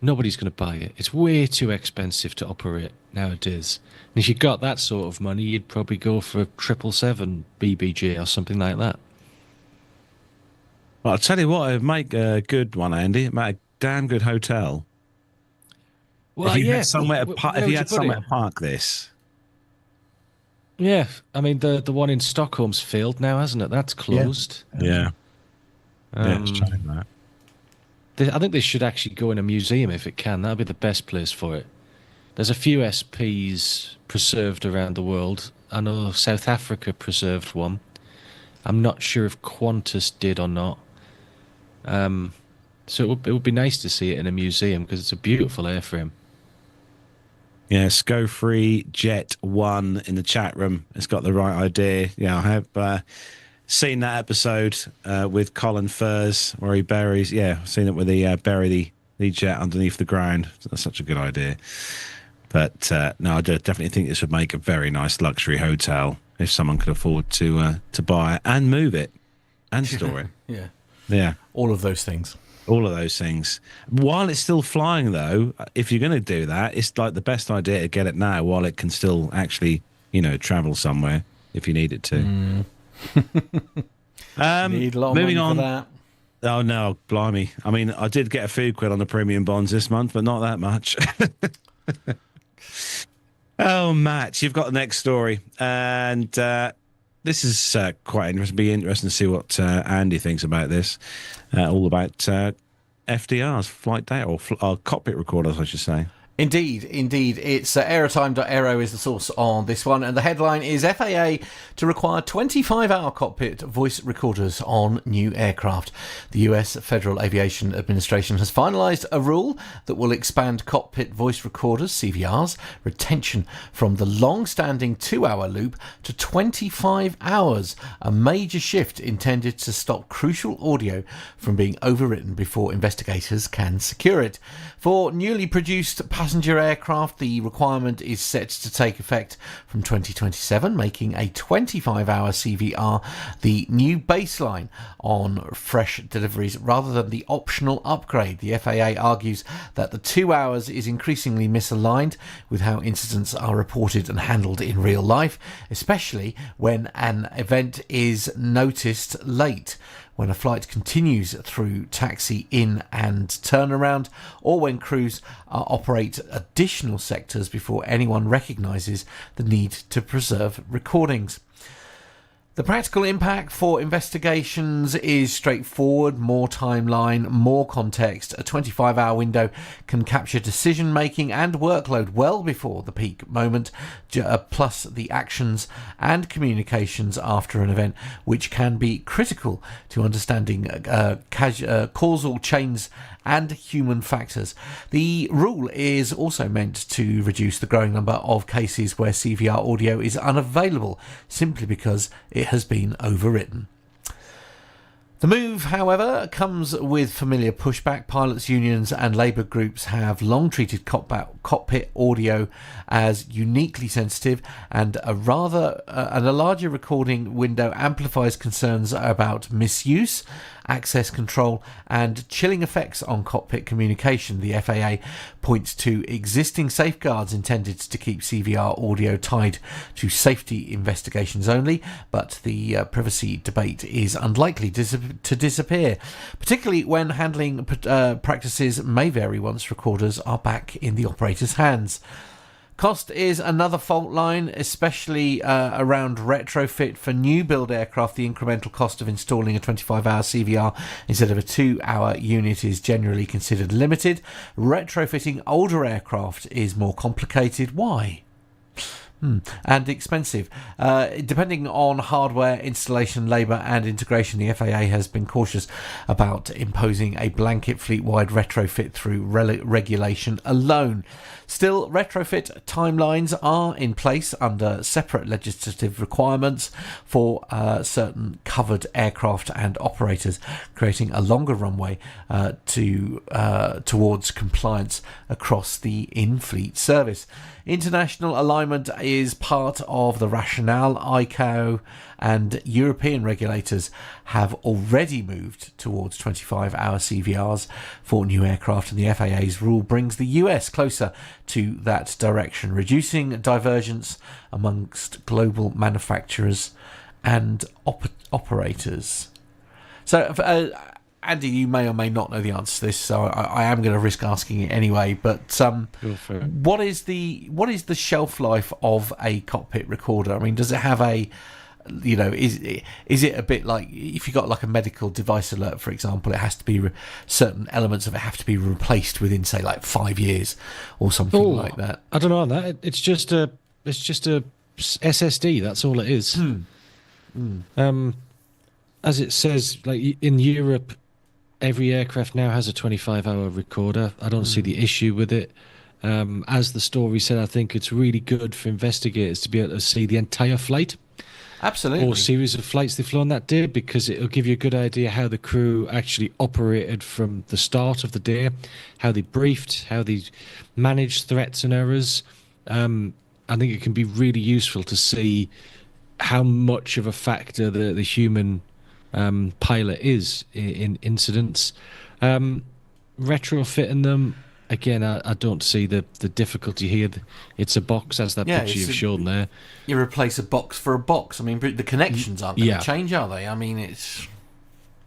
Nobody's going to buy it. It's way too expensive to operate nowadays. And if you got that sort of money, you'd probably go for a 777 BBJ or something like that. Well, I'll tell you what, it'd make a good one, Andy. It'd make a damn good hotel. Well, if you yeah. had somewhere to park this. Yeah, I mean, the one in Stockholm's failed now, hasn't it? That's closed. Yeah. It's trying that. I think they should actually go in a museum if it can. That'd be the best place for it. There's a few SPs preserved around the world. I know South Africa preserved one. I'm not sure if Qantas did or not. So it would be nice to see it in a museum, because it's a beautiful airframe. Yes, Go Free Jet 1 in the chat room. It's got the right idea. Yeah, I have seen that episode with Colin Furze where he buries. Yeah, I've seen it where they bury the jet underneath the ground. That's such a good idea. But no, I definitely think this would make a very nice luxury hotel if someone could afford to buy it and move it and store it. Yeah. All of those things. All of those things. While it's still flying, though, if you're going to do that, it's like the best idea to get it now while it can still actually, travel somewhere if you need it to. Need a lot of moving money on. for that. Oh, no, blimey. I mean, I did get a few quid on the premium bonds this month, but not that much. Oh, Matt, you've got the next story. And this is quite interesting. Be interesting to see what Andy thinks about this. All about FDRs, flight data, or cockpit recorders, I should say. Indeed. It's aerotime.aero is the source on this one, and the headline is FAA to require 25-hour cockpit voice recorders on new aircraft. The US Federal Aviation Administration has finalised a rule that will expand cockpit voice recorders, CVRs, retention from the long-standing 2-hour loop to 25 hours, a major shift intended to stop crucial audio from being overwritten before investigators can secure it. For newly produced passenger aircraft, the requirement is set to take effect from 2027, making a 25-hour CVR the new baseline on fresh deliveries rather than the optional upgrade. The FAA argues that the 2 hours is increasingly misaligned with how incidents are reported and handled in real life, especially when an event is noticed late, when a flight continues through taxi, in and turnaround, or when crews operate additional sectors before anyone recognises the need to preserve recordings. The practical impact for investigations is straightforward: more timeline, more context. A 25-hour window can capture decision-making and workload well before the peak moment, plus the actions and communications after an event, which can be critical to understanding causal chains and human factors. The rule is also meant to reduce the growing number of cases where CVR audio is unavailable simply because it has been overwritten. The move, however, comes with familiar pushback. Pilots' unions and labour groups have long treated cockpit audio as uniquely sensitive, and a larger recording window amplifies concerns about misuse, access control, and chilling effects on cockpit communication. The FAA points to existing safeguards intended to keep CVR audio tied to safety investigations only, but the privacy debate is unlikely to disappear, particularly when handling practices may vary once recorders are back in the operator's hands. Cost is another fault line, especially around retrofit. For new build aircraft, the incremental cost of installing a 25-hour CVR instead of a 2-hour unit is generally considered limited. Retrofitting older aircraft is more complicated. Why? And expensive. Depending on hardware, installation, labour and integration, the FAA has been cautious about imposing a blanket fleet-wide retrofit through regulation alone. Still, retrofit timelines are in place under separate legislative requirements for certain covered aircraft and operators, creating a longer runway towards compliance across the in-fleet service. International alignment is part of the rationale. ICAO and European regulators have already moved towards 25-hour CVRs for new aircraft, and the FAA's rule brings the US closer to that direction, reducing divergence amongst global manufacturers and operators. So, Andy, you may or may not know the answer to this, so I am going to risk asking it anyway. But what is the shelf life of a cockpit recorder? I mean, does it have a, is it a bit like if you got like a medical device alert, for example, it has to be certain elements of it have to be replaced within, say, like 5 years or something like that? I don't know on that. It's just a SSD. That's all it is. As it says, like in Europe, every aircraft now has a 25-hour recorder. I don't see the issue with it. As the story said, I think it's really good for investigators to be able to see the entire flight. Absolutely. Or series of flights they've flown that day, because it'll give you a good idea how the crew actually operated from the start of the day, how they briefed, how they managed threats and errors. I think it can be really useful to see how much of a factor the human pilot is in incidents. Retrofitting them, again, I don't see the difficulty here. It's a box, as that picture you've shown there. You replace a box for a box. I mean, the connections aren't going to change, are they? I mean, it's...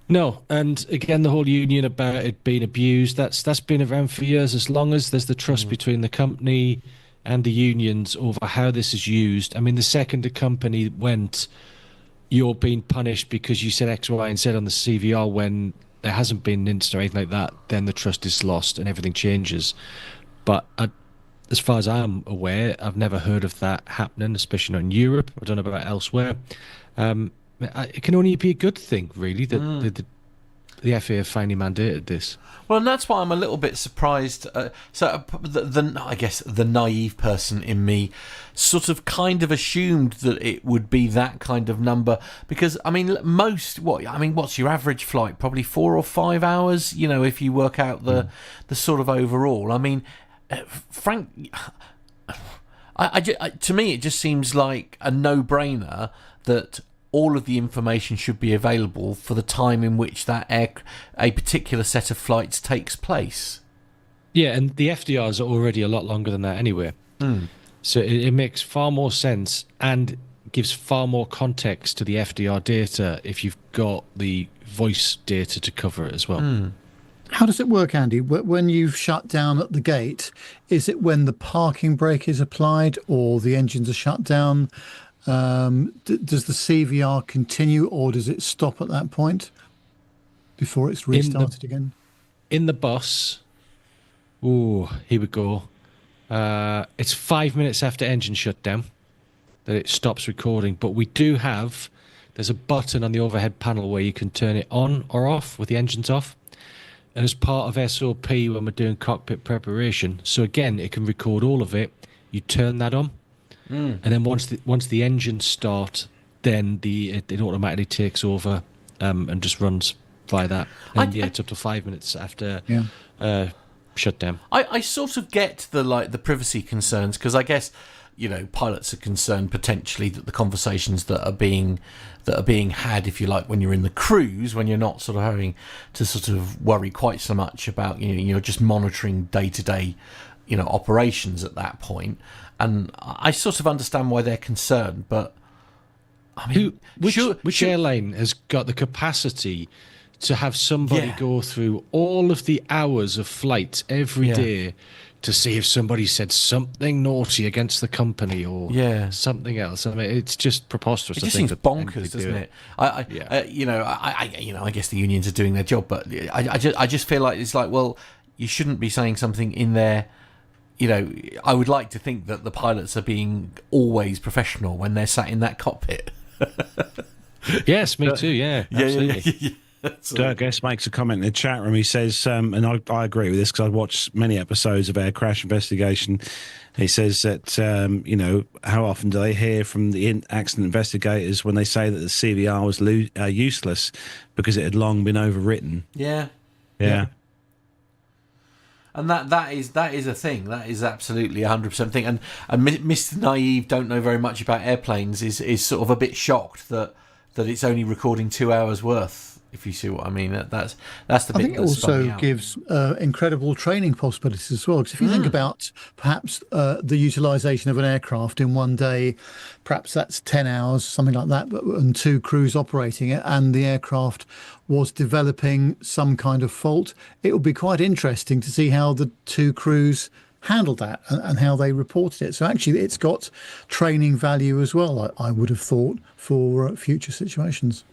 No, and again, the whole union about it being abused, that's been around for years. As long as there's the trust between the company and the unions over how this is used. I mean, the second the company went, you're being punished because you said X, Y, and Z on the CVR when there hasn't been an incident or anything like that, then the trust is lost and everything changes. But as far as I'm aware, I've never heard of that happening, especially not in Europe. I don't know about elsewhere. It can only be a good thing, really, that the FAA have finally mandated this. Well, and that's why I'm a little bit surprised. I guess the naive person in me sort of kind of assumed that it would be that kind of number, because I mean, what's your average flight? Probably 4 or 5 hours. If you work out the sort of overall. I mean, to me, it just seems like a no-brainer that all of the information should be available for the time in which a particular set of flights takes place. Yeah, and the FDRs are already a lot longer than that anyway. So it makes far more sense and gives far more context to the FDR data if you've got the voice data to cover it as well. How does it work, Andy? When you've shut down at the gate, is it when the parking brake is applied or the engines are shut down? Does the CVR continue, or does it stop at that point before it's restarted again? In the bus, here we go. It's 5 minutes after engine shutdown that it stops recording, but we do have, there's a button on the overhead panel where you can turn it on or off with the engines off. And as part of SOP when we're doing cockpit preparation, so again, it can record all of it, you turn that on. And then once the engines start, then it automatically takes over and just runs via that. And it's up to 5 minutes after shutdown. I sort of get the privacy concerns, because I guess, you know, pilots are concerned potentially that the conversations that are being had, if you like, when you're in the cruise, when you're not sort of having to sort of worry quite so much about, you know, you're just monitoring day-to-day, you know, operations at that point. And I sort of understand why they're concerned, but I mean, which airline has got the capacity to have somebody go through all of the hours of flight every day to see if somebody said something naughty against the company or something else? I mean, it's just preposterous. It just seems bonkers, doesn't it? I guess the unions are doing their job, but I just feel like it's like, well, you shouldn't be saying something in there. You know, I would like to think that the pilots are being always professional when they're sat in that cockpit. Yes, me too. Yeah, absolutely. Dirk S makes a comment in the chat room. He says, and I agree with this because I've watched many episodes of Air Crash Investigation. He says that, you know, how often do they hear from the accident investigators when they say that the CVR was useless because it had long been overwritten? Yeah. And that is a thing. That is absolutely 100% thing. And Mr. Naive, don't know very much about airplanes, is sort of a bit shocked that it's only recording 2 hours worth. If you see what I mean, that's the bit. I think it also gives incredible training possibilities as well. Because if you think about perhaps the utilisation of an aircraft in one day, perhaps that's 10 hours, something like that, and 2 crews operating it, and the aircraft was developing some kind of fault, it would be quite interesting to see how the 2 crews handled that and how they reported it. So actually, it's got training value as well, I would have thought, for future situations.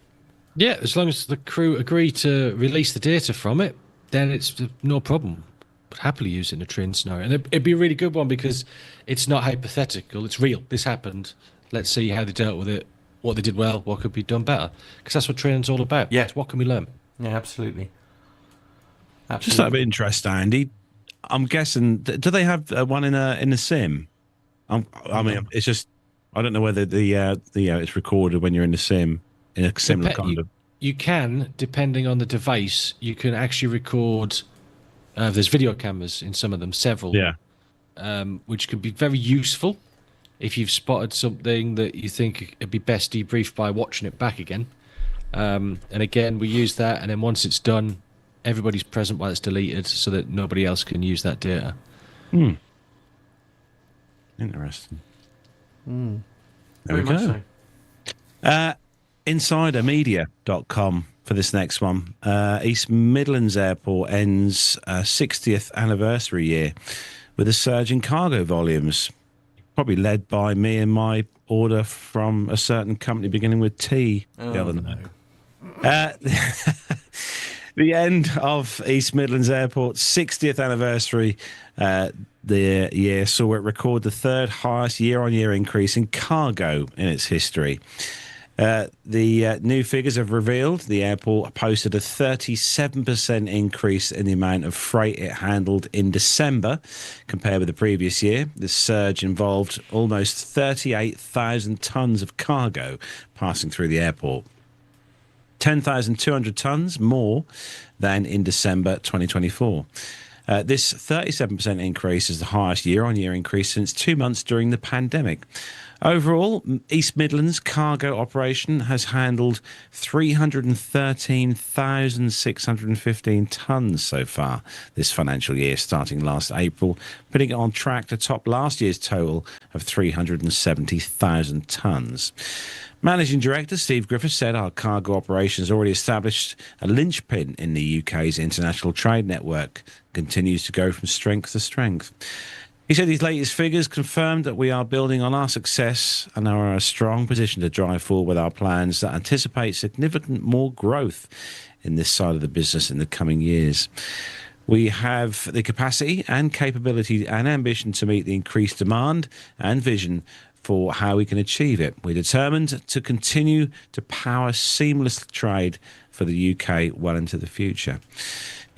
Yeah, as long as the crew agree to release the data from it, then it's no problem. But happily use it in a training scenario. And it'd be a really good one because it's not hypothetical, it's real. This happened. Let's see how they dealt with it, what they did well, what could be done better. Because that's what training's all about. Yeah. It's what can we learn? Yeah, absolutely. Just out of interest, Andy, I'm guessing, do they have one in a sim? I mean, it's just, I don't know whether it's recorded when you're in the sim. In a similar kind of... You can, depending on the device, you can actually record... there's video cameras in some of them, several. Yeah. Which can be very useful if you've spotted something that you think it'd be best debriefed by watching it back again. And again, we use that, and then once it's done, everybody's present while it's deleted so that nobody else can use that data. Interesting. There Very we much go. so. Insidermedia.com for this next one. East Midlands Airport ends 60th anniversary year with a surge in cargo volumes, probably led by me and my order from a certain company beginning with T the other night. The end of East Midlands Airport's 60th anniversary the year saw it record the third highest year-on-year increase in cargo in its history. The new figures have revealed the airport posted a 37% increase in the amount of freight it handled in December compared with the previous year. This surge involved almost 38,000 tonnes of cargo passing through the airport. 10,200 tonnes more than in December 2024. This 37% increase is the highest year-on-year increase since 2 months during the pandemic. Overall, East Midlands cargo operation has handled 313,615 tonnes so far this financial year, starting last April, putting it on track to top last year's total of 370,000 tonnes. Managing Director Steve Griffiths said our cargo operation has already established a linchpin in the UK's international trade network, continues to go from strength to strength. He said these latest figures confirmed that we are building on our success and are in a strong position to drive forward with our plans that anticipate significant more growth in this side of the business in the coming years. We have the capacity and capability and ambition to meet the increased demand and vision for how we can achieve it. We're determined to continue to power seamless trade for the UK well into the future.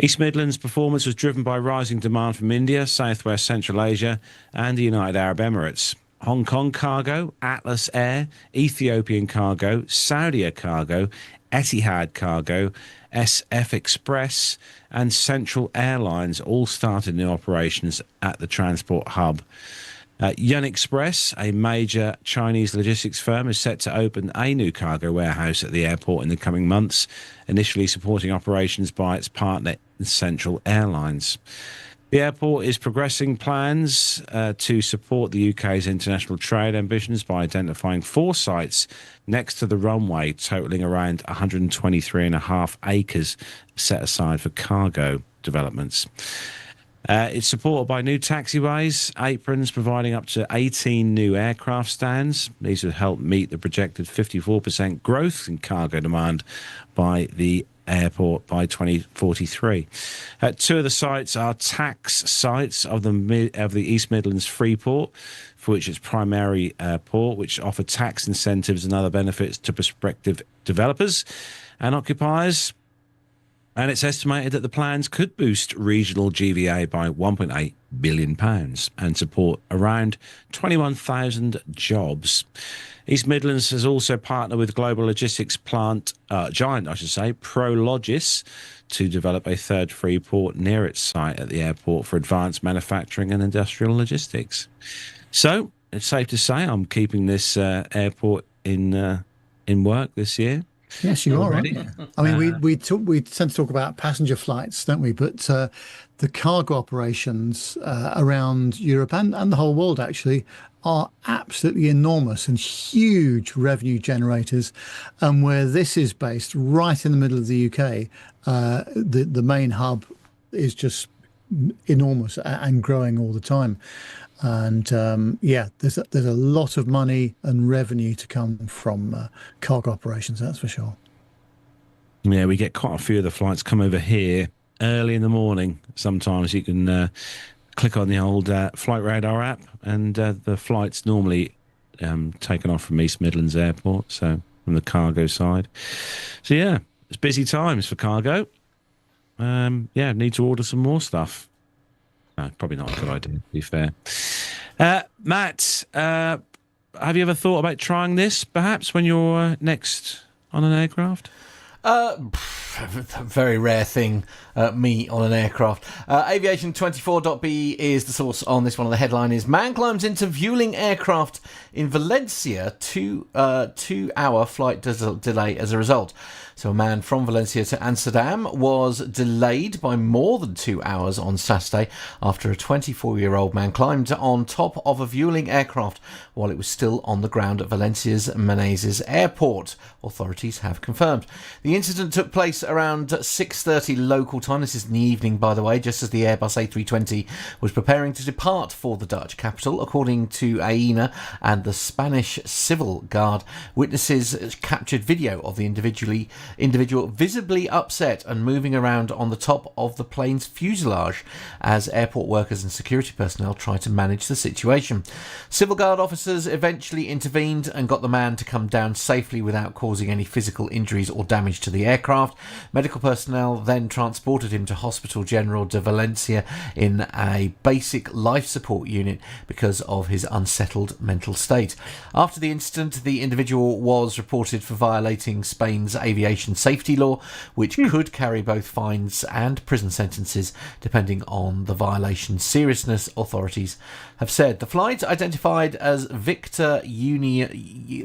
East Midlands' performance was driven by rising demand from India, Southwest Central Asia and the United Arab Emirates. Hong Kong Cargo, Atlas Air, Ethiopian Cargo, Saudi Cargo, Etihad Cargo, SF Express, and Central Airlines all started new operations at the transport hub. Yun Express, a major Chinese logistics firm, is set to open a new cargo warehouse at the airport in the coming months, initially supporting operations by its partner Central Airlines. The airport is progressing plans to support the UK's international trade ambitions by identifying 4 sites next to the runway, totalling around 123.5 acres set aside for cargo developments. It's supported by new taxiways, aprons, providing up to 18 new aircraft stands. These will help meet the projected 54% growth in cargo demand by the airport by 2043. 2 of the sites are tax sites of the East Midlands Freeport, for which its primary port, which offer tax incentives and other benefits to prospective developers and occupiers. And it's estimated that the plans could boost regional GVA by £1.8 billion and support around 21,000 jobs. East Midlands has also partnered with global logistics giant, Prologis, to develop a third free port near its site at the airport for advanced manufacturing and industrial logistics. So it's safe to say I'm keeping this airport in work this year. Yes, you are, aren't you? I mean, we tend to talk about passenger flights, don't we? But the cargo operations around Europe and the whole world actually are absolutely enormous and huge revenue generators. And where this is based, right in the middle of the UK, the main hub is just enormous and growing all the time. And there's a lot of money and revenue to come from cargo operations, that's for sure. Yeah, we get quite a few of the flights come over here early in the morning. Sometimes you can click on the old Flight Radar app, and the flight's normally taken off from East Midlands Airport, so from the cargo side. So yeah, it's busy times for cargo. Need to order some more stuff. No, probably not a good idea, to be fair. Matt, have you ever thought about trying this, perhaps, when you're next on an aircraft? Very rare thing, me on an aircraft. Aviation24.be is the source on this one. The headline is: Man climbs into Vueling aircraft in Valencia, 2-hour flight delay as a result. So a man from Valencia to Amsterdam was delayed by more than 2 hours on Saturday after a 24-year-old man climbed on top of a Vueling aircraft while it was still on the ground at Valencia's Menezes airport, authorities have confirmed. The incident took place around 6:30 local time. This is in the evening, by the way, just as the Airbus A320 was preparing to depart for the Dutch capital, according to AENA and the Spanish Civil Guard. Witnesses captured video of the individual visibly upset and moving around on the top of the plane's fuselage as airport workers and security personnel tried to manage the situation. Civil Guard officers eventually intervened and got the man to come down safely without causing any physical injuries or damage to the aircraft. Medical personnel then transported him to Hospital General de Valencia in a basic life support unit because of his unsettled mental state. After the incident, the individual was reported for violating Spain's aviation safety law, which could carry both fines and prison sentences depending on the violation's seriousness, authorities have said. The flight, identified as Victor Yankee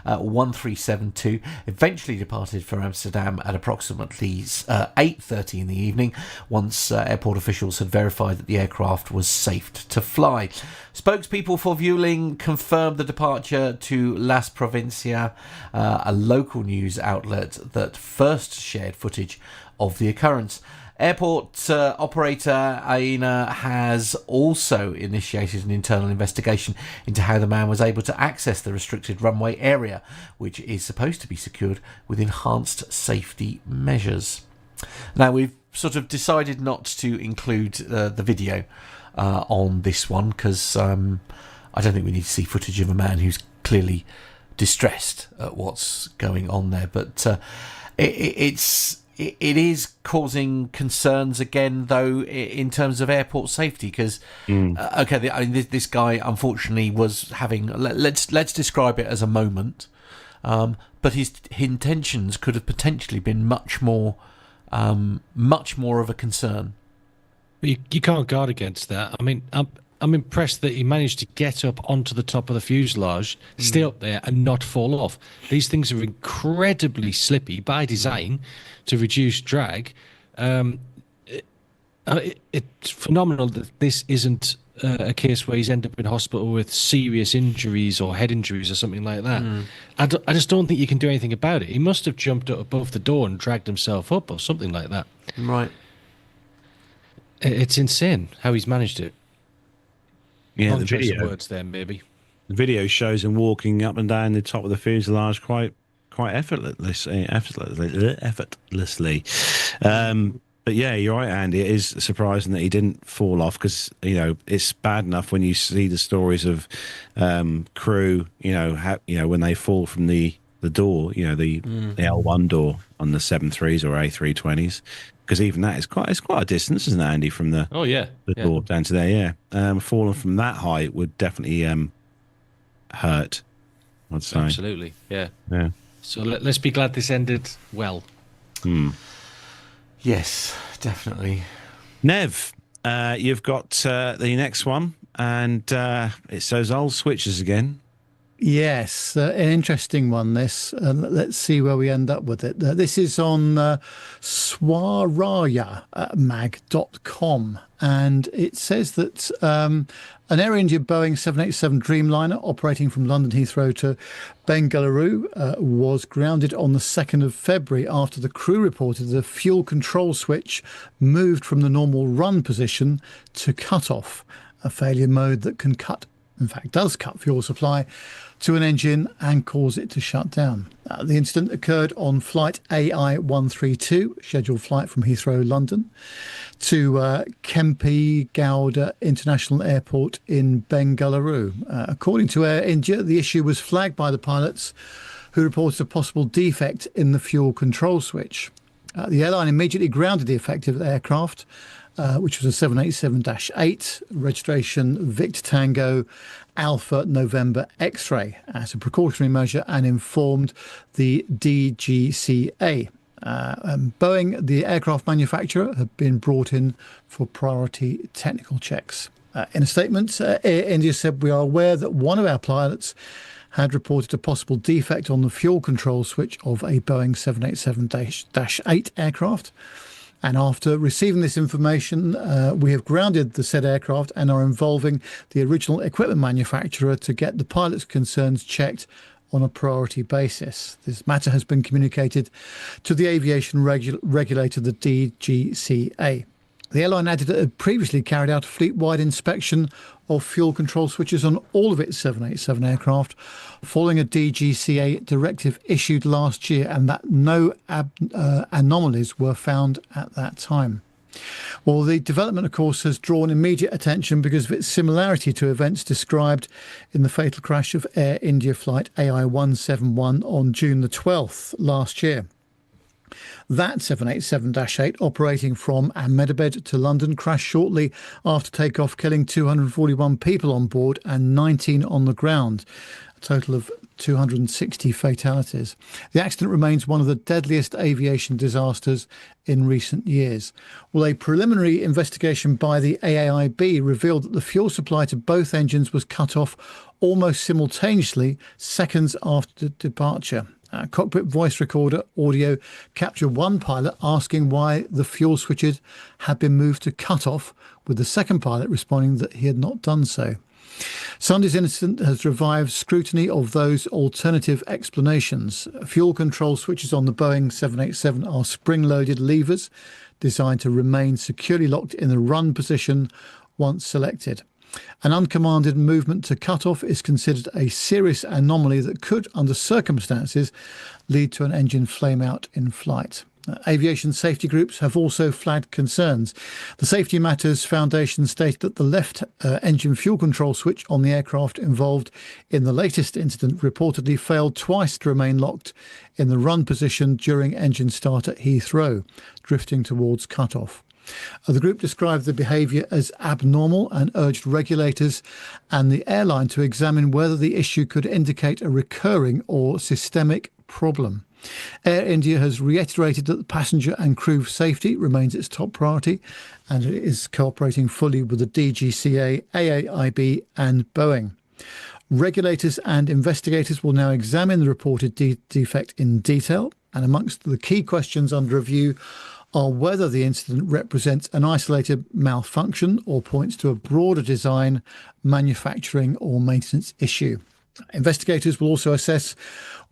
1372, eventually departed for Amsterdam at approximately 8:30 in the evening, once airport officials had verified that the aircraft was safe to fly. Spokespeople for Vueling confirmed the departure to Las Provincias, a local news outlet that first shared footage of the occurrence. Airport operator AENA has also initiated an internal investigation into how the man was able to access the restricted runway area, which is supposed to be secured with enhanced safety measures. Now, we've sort of decided not to include the video on this one because I don't think we need to see footage of a man who's clearly distressed at what's going on there. But it's it is causing concerns again, though, in terms of airport safety. Because this guy unfortunately was having. Let's describe it as a moment, but his intentions could have potentially been much more of a concern. You can't guard against that. I mean, I'm impressed that he managed to get up onto the top of the fuselage, stay up there, and not fall off. These things are incredibly slippy by design to reduce drag. It's phenomenal that this isn't a case where he's ended up in hospital with serious injuries or head injuries or something like that. I just don't think you can do anything about it. He must have jumped up above the door and dragged himself up or something like that. Right. It's insane how he's managed it. Yeah, the video words there, maybe. The video shows him walking up and down the top of the fuselage quite effortlessly. But yeah, you're right, Andy. It is surprising that he didn't fall off, because it's bad enough when you see the stories of crew, when they fall from the door, the L1 door on the 73s or A320s. Because even that is quite a distance, isn't it, Andy, from the door down to there? Yeah, falling from that height would definitely hurt, I'd say. Absolutely, yeah. So let's be glad this ended well. Yes, definitely. Nev, you've got the next one, and it's those old switches again. Yes, an interesting one, this. Let's see where we end up with it. This is on swarayamag.com, and it says that an Air India Boeing 787 Dreamliner operating from London Heathrow to Bengaluru was grounded on the 2nd of February after the crew reported the fuel control switch moved from the normal run position to cut-off, a failure mode that can does cut fuel supply to an engine and cause it to shut down. The incident occurred on flight AI-132, scheduled flight from Heathrow, London, to Kempe Gowda International Airport in Bengaluru. According to Air India, the issue was flagged by the pilots, who reported a possible defect in the fuel control switch. The airline immediately grounded the affected aircraft, which was a 787-8, registration Victor Tango Alpha November X-ray, as a precautionary measure, and informed the DGCA. Boeing, the aircraft manufacturer, had been brought in for priority technical checks. In a statement, Air India said, "We are aware that one of our pilots had reported a possible defect on the fuel control switch of a Boeing 787-8 aircraft. And after receiving this information, we have grounded the said aircraft and are involving the original equipment manufacturer to get the pilot's concerns checked on a priority basis. This matter has been communicated to the aviation regulator, the DGCA." The airline added that it had previously carried out a fleet-wide inspection of fuel control switches on all of its 787 aircraft, following a DGCA directive issued last year, and that no anomalies were found at that time. Well, the development, of course, has drawn immediate attention because of its similarity to events described in the fatal crash of Air India flight AI-171 on June the 12th last year. That 787-8 operating from Ahmedabad to London crashed shortly after takeoff, killing 241 people on board and 19 on the ground, a total of 260 fatalities. The accident remains one of the deadliest aviation disasters in recent years. Well, a preliminary investigation by the AAIB revealed that the fuel supply to both engines was cut off almost simultaneously, seconds after departure. Cockpit voice recorder audio captured one pilot asking why the fuel switches had been moved to cut-off, with the second pilot responding that he had not done so. Sunday's incident has revived scrutiny of those alternative explanations. Fuel control switches on the Boeing 787 are spring-loaded levers designed to remain securely locked in the run position once selected. An uncommanded movement to cut-off is considered a serious anomaly that could, under circumstances, lead to an engine flame-out in flight. Aviation safety groups have also flagged concerns. The Safety Matters Foundation stated that the left engine fuel control switch on the aircraft involved in the latest incident reportedly failed twice to remain locked in the run position during engine start at Heathrow, drifting towards cutoff. The group described the behaviour as abnormal and urged regulators and the airline to examine whether the issue could indicate a recurring or systemic problem. Air India has reiterated that the passenger and crew safety remains its top priority, and it is cooperating fully with the DGCA, AAIB and Boeing. Regulators and investigators will now examine the reported defect in detail, and amongst the key questions under review are whether the incident represents an isolated malfunction or points to a broader design, manufacturing or maintenance issue. Investigators will also assess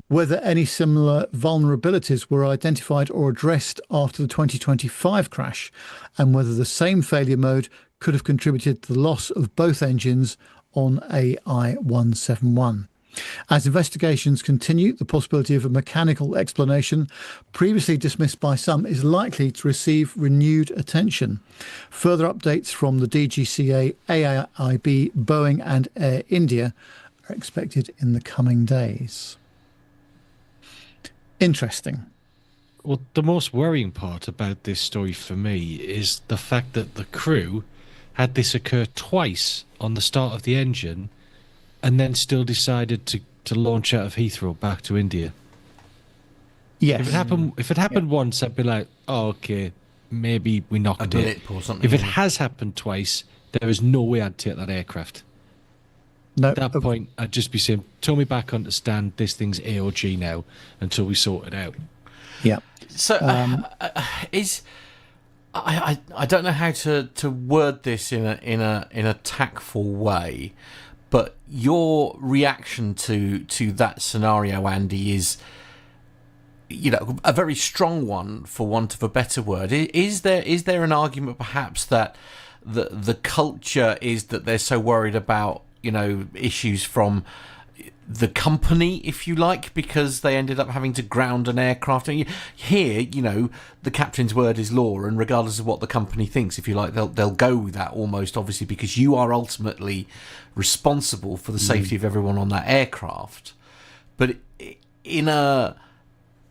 whether any similar vulnerabilities were identified or addressed after the 2025 crash, and whether the same failure mode could have contributed to the loss of both engines on AI-171. As investigations continue, the possibility of a mechanical explanation, previously dismissed by some, is likely to receive renewed attention. Further updates from the DGCA, AAIB, Boeing and Air India are expected in the coming days. Interesting. Well, the most worrying part about this story for me is the fact that the crew had this occur twice on the start of the engine and then still decided to launch out of Heathrow back to India. Yes. If it happened once, I'd be like, oh, okay, maybe we knocked A it. blip or something. If it has happened twice, there is no way I'd take that aircraft. No, At that point, I'd just be saying, tow me back on to stand. This thing's AOG now until we sort it out. yeah. So I don't know how to word this in a tactful way, but your reaction to that scenario, Andy, is, you know, a very strong one, for want of a better word. Is there an argument perhaps that the culture is that they're so worried about, you know, issues from the company, if you like, because they ended up having to ground an aircraft? And here, you know, the captain's word is law, and regardless of what the company thinks, if you like, they'll go with that almost, obviously, because you are ultimately responsible for the safety of everyone on that aircraft. But in a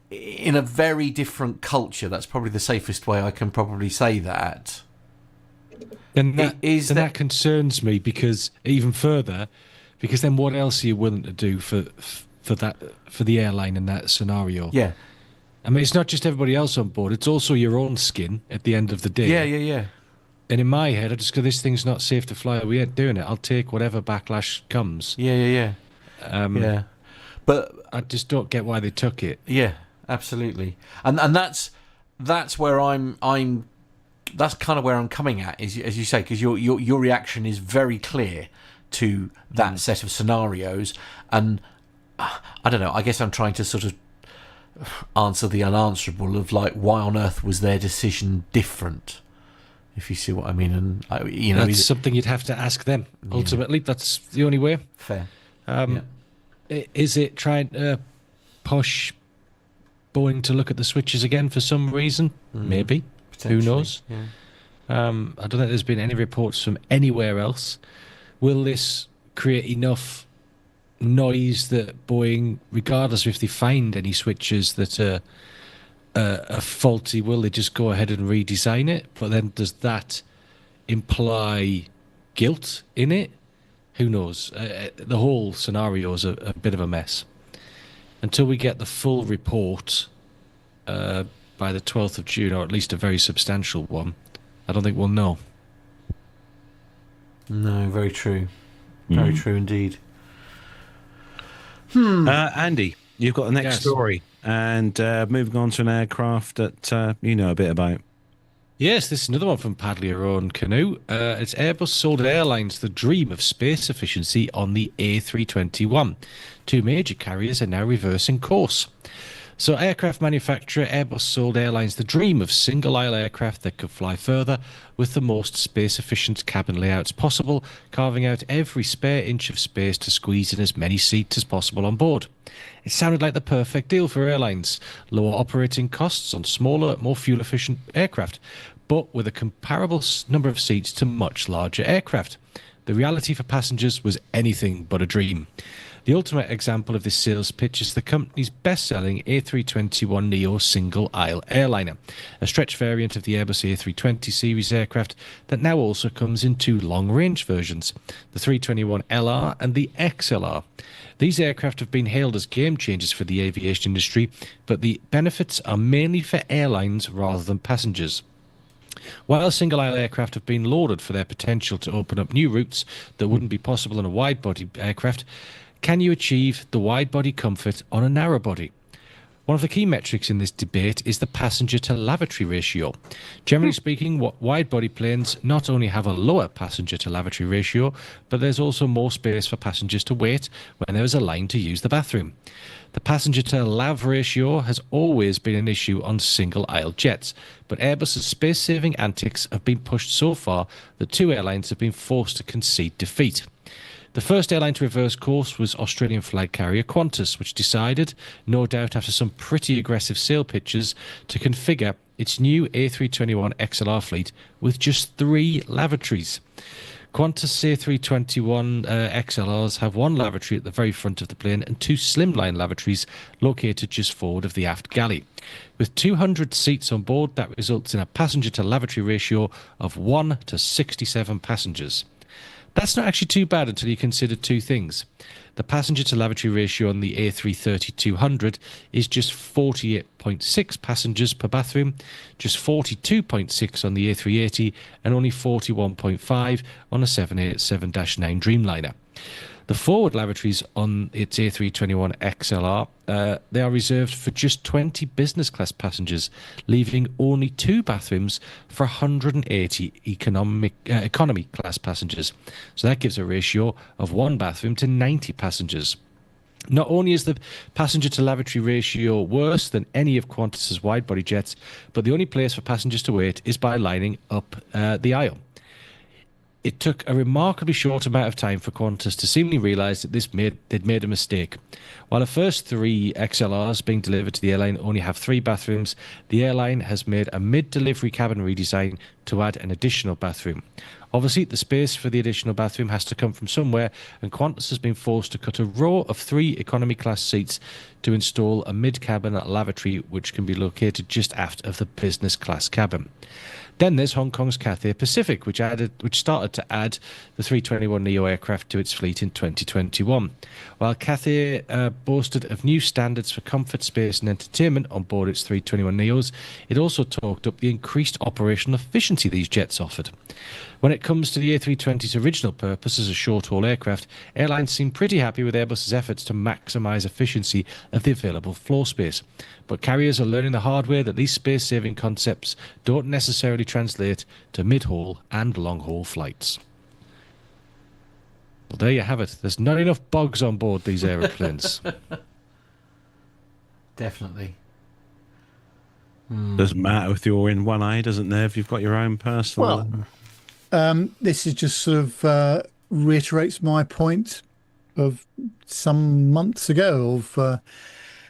very different culture, that's probably the safest way I can probably say that. And that concerns me, because even further, because then what else are you willing to do for the airline in that scenario? Yeah. I mean, it's not just everybody else on board; it's also your own skin at the end of the day. Yeah. And in my head, I just go, "This thing's not safe to fly. We ain't doing it. I'll take whatever backlash comes." Yeah. But I just don't get why they took it. yeah, absolutely. And that's where I'm. That's kind of where I'm coming at, is, as you say, because your reaction is very clear to that set of scenarios, and I don't know. I guess I'm trying to sort of answer the unanswerable of, like, why on earth was their decision different? If you see what I mean, and you know, That's something you'd have to ask them. Ultimately, that's the only way. fair. Is it trying to push Boeing to look at the switches again for some reason? Maybe. Who knows? Yeah. I don't think there's been any reports from anywhere else. Will this create enough noise that Boeing, regardless of if they find any switches that are faulty, will they just go ahead and redesign it? But then does that imply guilt in it? Who knows? The whole scenario is a bit of a mess. Until we get the full report by the 12th of June, or at least a very substantial one, I don't think we'll know. No, very true. Very true indeed. Andy, you've got the next Yes. story, and moving on to an aircraft that you know a bit about. Yes, this is another one from Paddle Your Own Canoe. It's Airbus sold airlines the dream of space efficiency on the A321. Two major carriers are now reversing course. So aircraft manufacturer Airbus sold airlines the dream of single-aisle aircraft that could fly further with the most space-efficient cabin layouts possible, carving out every spare inch of space to squeeze in as many seats as possible on board. It sounded like the perfect deal for airlines, lower operating costs on smaller, more fuel-efficient aircraft, but with a comparable number of seats to much larger aircraft. The reality for passengers was anything but a dream. The ultimate example of this sales pitch is the company's best-selling A321neo single-aisle airliner, a stretch variant of the Airbus A320 series aircraft that now also comes in two long-range versions, the 321LR and the XLR. These aircraft have been hailed as game changers for the aviation industry, but the benefits are mainly for airlines rather than passengers. While single-aisle aircraft have been lauded for their potential to open up new routes that wouldn't be possible on a wide-body aircraft, can you achieve the wide-body comfort on a narrow-body? One of the key metrics in this debate is the passenger-to-lavatory ratio. Generally speaking, wide-body planes not only have a lower passenger-to-lavatory ratio, but there's also more space for passengers to wait when there is a line to use the bathroom. The passenger-to-lav ratio has always been an issue on single-aisle jets, but Airbus's space-saving antics have been pushed so far that two airlines have been forced to concede defeat. The first airline to reverse course was Australian flag carrier Qantas, which decided, no doubt after some pretty aggressive sale pitches, to configure its new A321 XLR fleet with just 3 lavatories. Qantas A321 XLRs have one lavatory at the very front of the plane and 2 slimline lavatories located just forward of the aft galley. With 200 seats on board, that results in a passenger-to-lavatory ratio of 1 to 67 passengers. That's not actually too bad until you consider two things. The passenger-to-lavatory ratio on the A330-200 is just 48.6 passengers per bathroom, just 42.6 on the A380, and only 41.5 on a 787-9 Dreamliner. The forward lavatories on its A321 XLR, they are reserved for just 20 business class passengers, leaving only 2 bathrooms for 180 economy class passengers. So that gives a ratio of 1 bathroom to 90 passengers. Not only is the passenger-to-lavatory ratio worse than any of Qantas's wide-body jets, but the only place for passengers to wait is by lining up the aisle. It took a remarkably short amount of time for Qantas to seemingly realise that they'd made a mistake. While the first 3 XLRs being delivered to the airline only have 3 bathrooms, the airline has made a mid-delivery cabin redesign to add an additional bathroom. Obviously, the space for the additional bathroom has to come from somewhere, and Qantas has been forced to cut a row of 3 economy class seats to install a mid-cabin lavatory which can be located just aft of the business class cabin. Then there's Hong Kong's Cathay Pacific, which started to add the 321neo aircraft to its fleet in 2021. While Cathay boasted of new standards for comfort, space and entertainment on board its 321neos, it also talked up the increased operational efficiency these jets offered. When it comes to the A320's original purpose as a short-haul aircraft, airlines seem pretty happy with Airbus's efforts to maximise efficiency of the available floor space. But carriers are learning the hard way that these space-saving concepts don't necessarily translate to mid-haul and long-haul flights. Well, there you have it. There's not enough bugs on board these aeroplanes. Definitely. Doesn't matter if you're in 1A, doesn't there? If you've got your own personal... Well, this is just sort of reiterates my point of some months ago of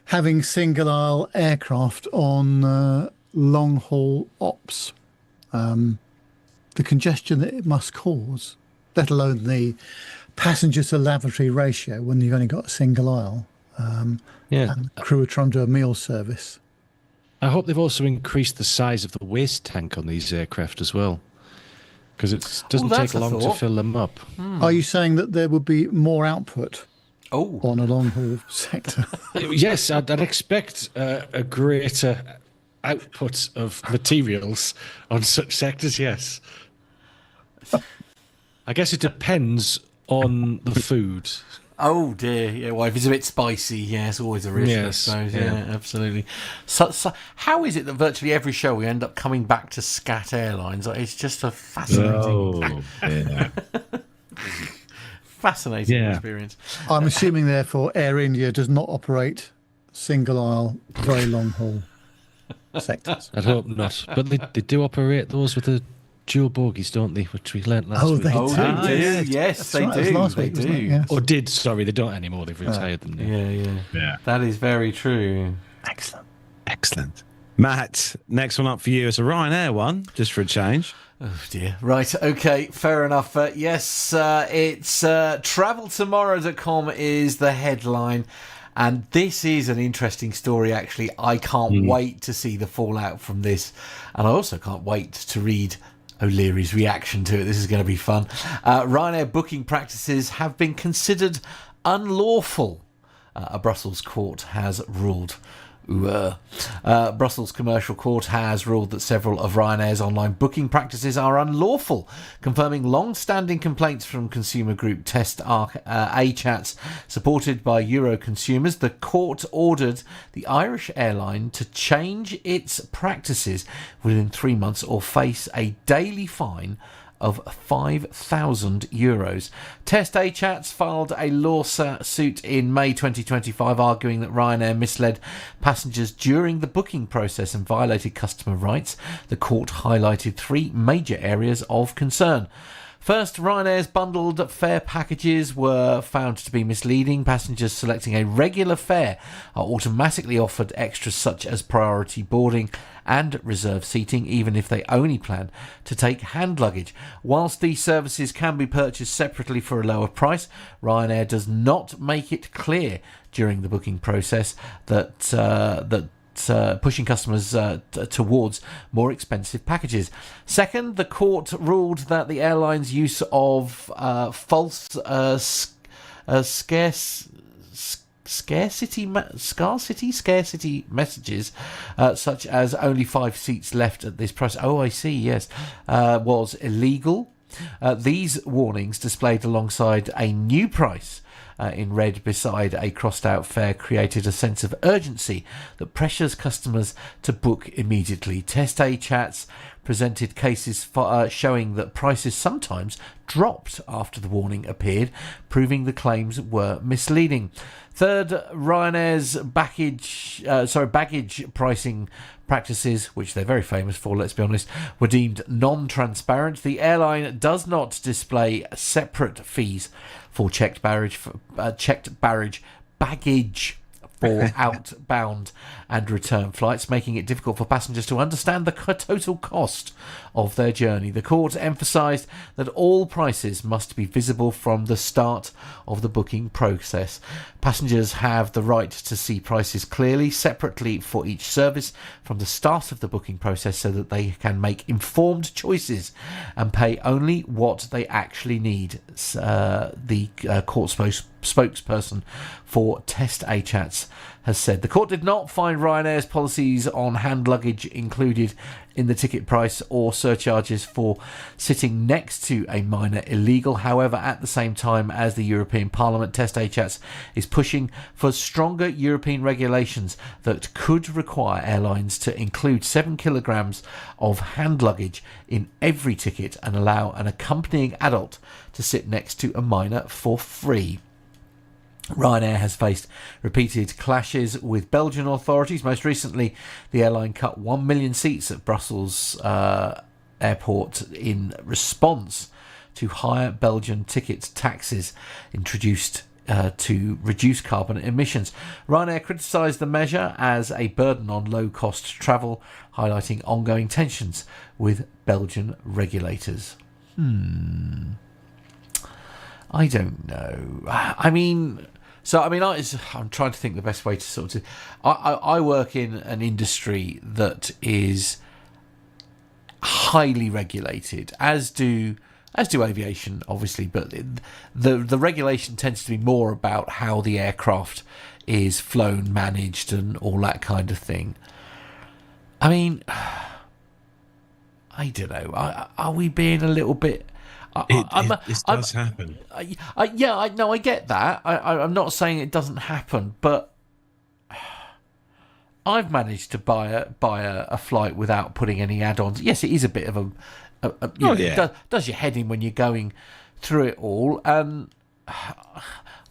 having single-aisle aircraft on long-haul ops. The congestion that it must cause, let alone the passenger-to-lavatory ratio when you've only got a single aisle. And crew are trying to do a meal service. I hope they've also increased the size of the waste tank on these aircraft as well, because it doesn't take long to fill them up. Are you saying that there would be more output on a long-haul sector? Yes, I'd expect a greater output of materials on such sectors, yes. I guess it depends on the food. Oh dear, yeah. Well, if it's a bit spicy, yeah, it's always a risk. Yes, I suppose. Yeah, absolutely. So, how is it that virtually every show we end up coming back to Scat Airlines? It's just a fascinating, fascinating experience. I'm assuming, therefore, Air India does not operate single aisle, very long haul sectors. I'd hope not. But they do operate those with the dual bogies, don't they? Which we learnt last week. They Oh, do. they do. Yes, Yes, That's they right, it was do. last They week, wasn't it? do. Yes. Or did, sorry, they don't anymore. They've retired them now. Yeah. That is very true. Excellent. Matt, next one up for you is a Ryanair one, just for a change. Oh dear. Right, okay, fair enough. Yes, it's traveltomorrow.com is the headline. And this is an interesting story, actually. I can't wait to see the fallout from this. And I also can't wait to read O'Leary's reaction to it. This is going to be fun. Ryanair booking practices have been considered unlawful. A Brussels court has ruled. Brussels Commercial Court has ruled that several of Ryanair's online booking practices are unlawful, confirming long-standing complaints from consumer group Test A-Chats supported by Euro consumers. The court ordered the Irish airline to change its practices within 3 months or face a daily fine of €5,000. Test A-Chats filed a lawsuit in May 2025 arguing that Ryanair misled passengers during the booking process and violated customer rights. The court highlighted 3 major areas of concern. First, Ryanair's bundled fare packages were found to be misleading. Passengers selecting a regular fare are automatically offered extras such as priority boarding and reserved seating, even if they only plan to take hand luggage. Whilst these services can be purchased separately for a lower price, Ryanair does not make it clear during the booking process that pushing customers towards more expensive packages. Second, the court ruled that the airline's use of false scarcity messages, such as only 5 seats left at this price. Oh, I see. Yes, was illegal. These warnings, displayed alongside a new price in red beside a crossed out fare, created a sense of urgency that pressures customers to book immediately. Test A-Chats presented cases showing that prices sometimes dropped after the warning appeared, proving the claims were misleading. Third, Ryanair's baggage pricing practices, which they're very famous for, let's be honest, were deemed non-transparent. The airline does not display separate fees for checked baggage for outbound and return flights, making it difficult for passengers to understand the total cost of their journey. The court emphasised that all prices must be visible from the start of the booking process. Passengers have the right to see prices clearly, separately for each service from the start of the booking process, so that they can make informed choices and pay only what they actually need. The court spokesperson for Test A-Chats has said. The court did not find Ryanair's policies on hand luggage included in the ticket price or surcharges for sitting next to a minor illegal. However, at the same time as the European Parliament, Test A-Chats is pushing for stronger European regulations that could require airlines to include 7 kilograms of hand luggage in every ticket and allow an accompanying adult to sit next to a minor for free. Ryanair has faced repeated clashes with Belgian authorities. Most recently, the airline cut 1 million seats at Brussels airport in response to higher Belgian ticket taxes introduced to reduce carbon emissions. Ryanair criticised the measure as a burden on low-cost travel, highlighting ongoing tensions with Belgian regulators. I don't know. I'm trying to think the best way to sort of. I work in an industry that is highly regulated, as do aviation, obviously, but the regulation tends to be more about how the aircraft is flown, managed, and all that kind of thing. I mean, I don't know. Are we being a little bit? This does happen. I get that. I'm not saying it doesn't happen, but I've managed to buy a flight without putting any add-ons. Yes, it is a bit of it does your head in when you're going through it all. And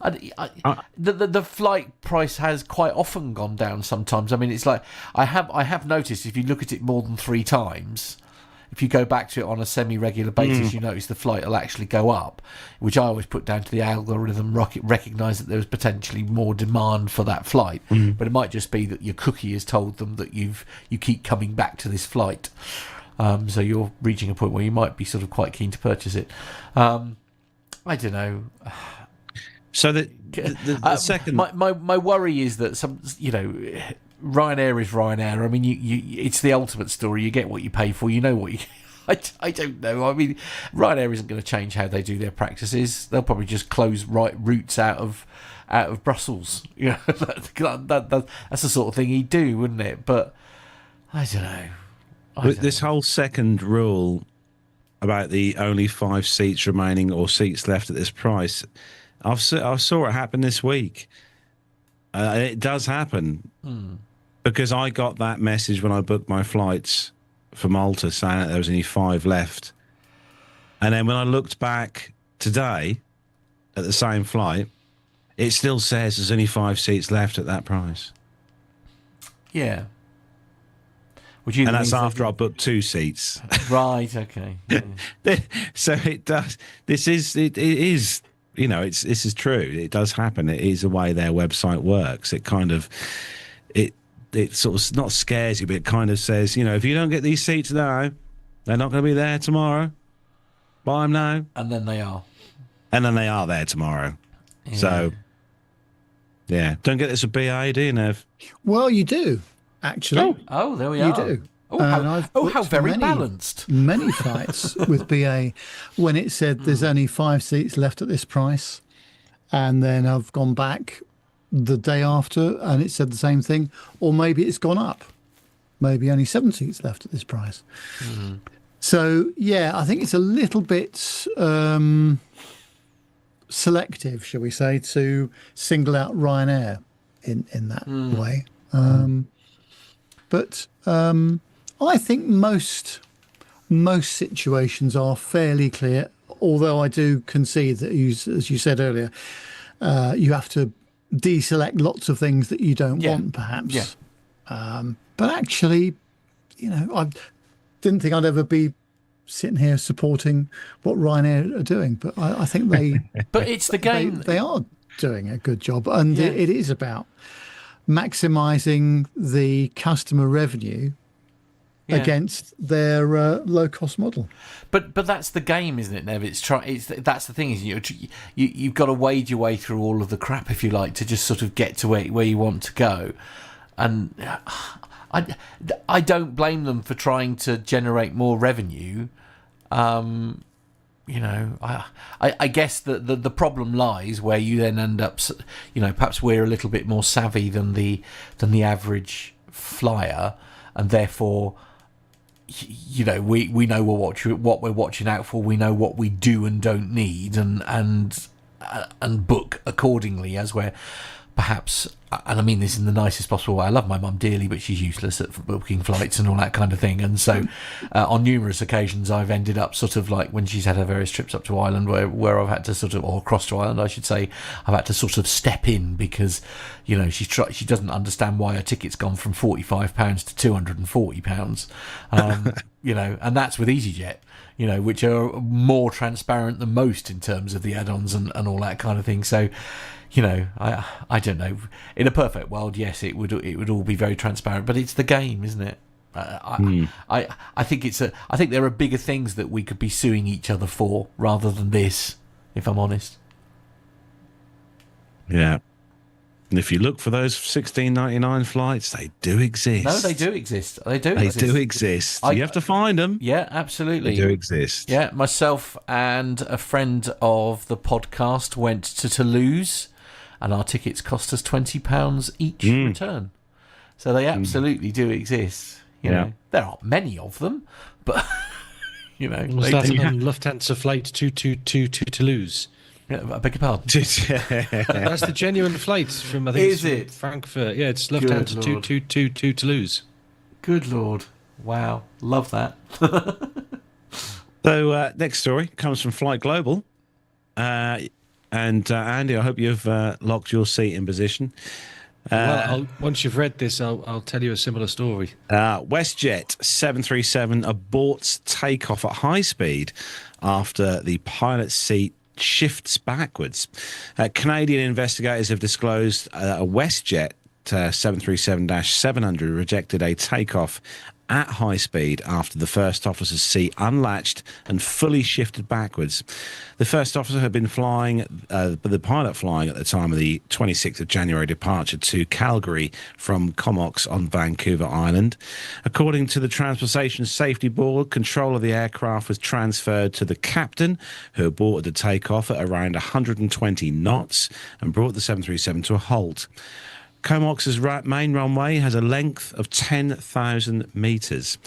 The flight price has quite often gone down sometimes. I mean, it's like I have noticed if you look at it more than 3 times, if you go back to it on a semi-regular basis, you notice the flight will actually go up, which I always put down to the algorithm recognise that there was potentially more demand for that flight. But it might just be that your cookie has told them that you keep coming back to this flight. So you're reaching a point where you might be sort of quite keen to purchase it. I don't know. So the second, my worry is that Ryanair is Ryanair. I mean, it's the ultimate story. You get what you pay for. You know what you. I don't know. I mean, Ryanair isn't going to change how they do their practices. They'll probably just close routes out of Brussels. You know, that's the sort of thing he'd do, wouldn't it? But I don't know. This whole second rule about the only 5 seats remaining or seats left at this price, I saw it happen this week. It does happen because I got that message when I booked my flights for Malta saying that there was only 5 left. And then when I looked back today at the same flight, it still says there's only 5 seats left at that price. Yeah. And that's after I booked 2 seats. Right, okay. Yeah. So it does. This is this is true. It does happen. It is the way their website works. It kind of it sort of not scares you, but it kind of says, if you don't get these seats now, they're not going to be there tomorrow. Buy them now. And then they are. And then they are there tomorrow. Yeah. So yeah, don't get this with BA, do you, Nev? Well, you do. Actually, oh, there we are. You do. How very balanced. Many flights with BA when it said there's only 5 seats left at this price, and then I've gone back the day after and it said the same thing, or maybe it's gone up. Maybe only 7 seats left at this price. So yeah, I think it's a little bit selective, shall we say, to single out Ryanair in that way. But I think most situations are fairly clear, although I do concede that, as you said earlier, you have to deselect lots of things that you don't want, perhaps. Yeah. But actually, I didn't think I'd ever be sitting here supporting what Ryanair are doing, but I think they... But it's the game. They are doing a good job, and it is about maximising the customer revenue against their low-cost model. But that's the game, isn't it, Nev? That's the thing, isn't it? You've got to wade your way through all of the crap, if you like, to just sort of get to where you want to go. And I don't blame them for trying to generate more revenue. I guess the problem lies where you then end up, perhaps we're a little bit more savvy than the average flyer, and therefore, we know what we're watching out for. We know what we do and don't need, and book accordingly as we're perhaps. And I mean this in the nicest possible way. I love my mum dearly, but she's useless at booking flights and all that kind of thing. And so on numerous occasions, I've ended up sort of like when she's had her various trips up to Ireland where I've had to sort of, or across to Ireland, I should say, I've had to sort of step in because, she doesn't understand why her ticket's gone from £45 to £240. And that's with EasyJet, which are more transparent than most in terms of the add-ons and all that kind of thing. So, I don't know. In a perfect world, yes, it would all be very transparent, but it's the game, isn't it? I think I think there are bigger things that we could be suing each other for rather than this, if I'm honest. Yeah. And if you look for those $16.99 flights, they do exist. No, they do exist. They do exist. You have to find them. Yeah, absolutely. They do exist. Yeah, myself and a friend of the podcast went to Toulouse, and our tickets cost us £20 each return. So they absolutely do exist. There aren't many of them, but Was that on Lufthansa flight 222 to Toulouse? Yeah, I beg your pardon. That's the genuine flight from, I think, Frankfurt. Yeah, it's Lufthansa 222 to Toulouse. Good Lord. Wow. Love that. So, next story comes from Flight Global. And Andy, I hope you've locked your seat in position. Once you've read this, I'll tell you a similar story. WestJet 737 aborts takeoff at high speed after the pilot's seat shifts backwards. Canadian investigators have disclosed a WestJet 737-700 rejected a takeoff at high speed after the first officer's seat unlatched and fully shifted backwards. The first officer had been flying, the pilot flying at the time of the 26th of January departure to Calgary from Comox on Vancouver Island. According to the Transportation Safety Board, control of the aircraft was transferred to the captain, who aborted the takeoff at around 120 knots and brought the 737 to a halt. Comox's main runway has a length of 10,000 metres.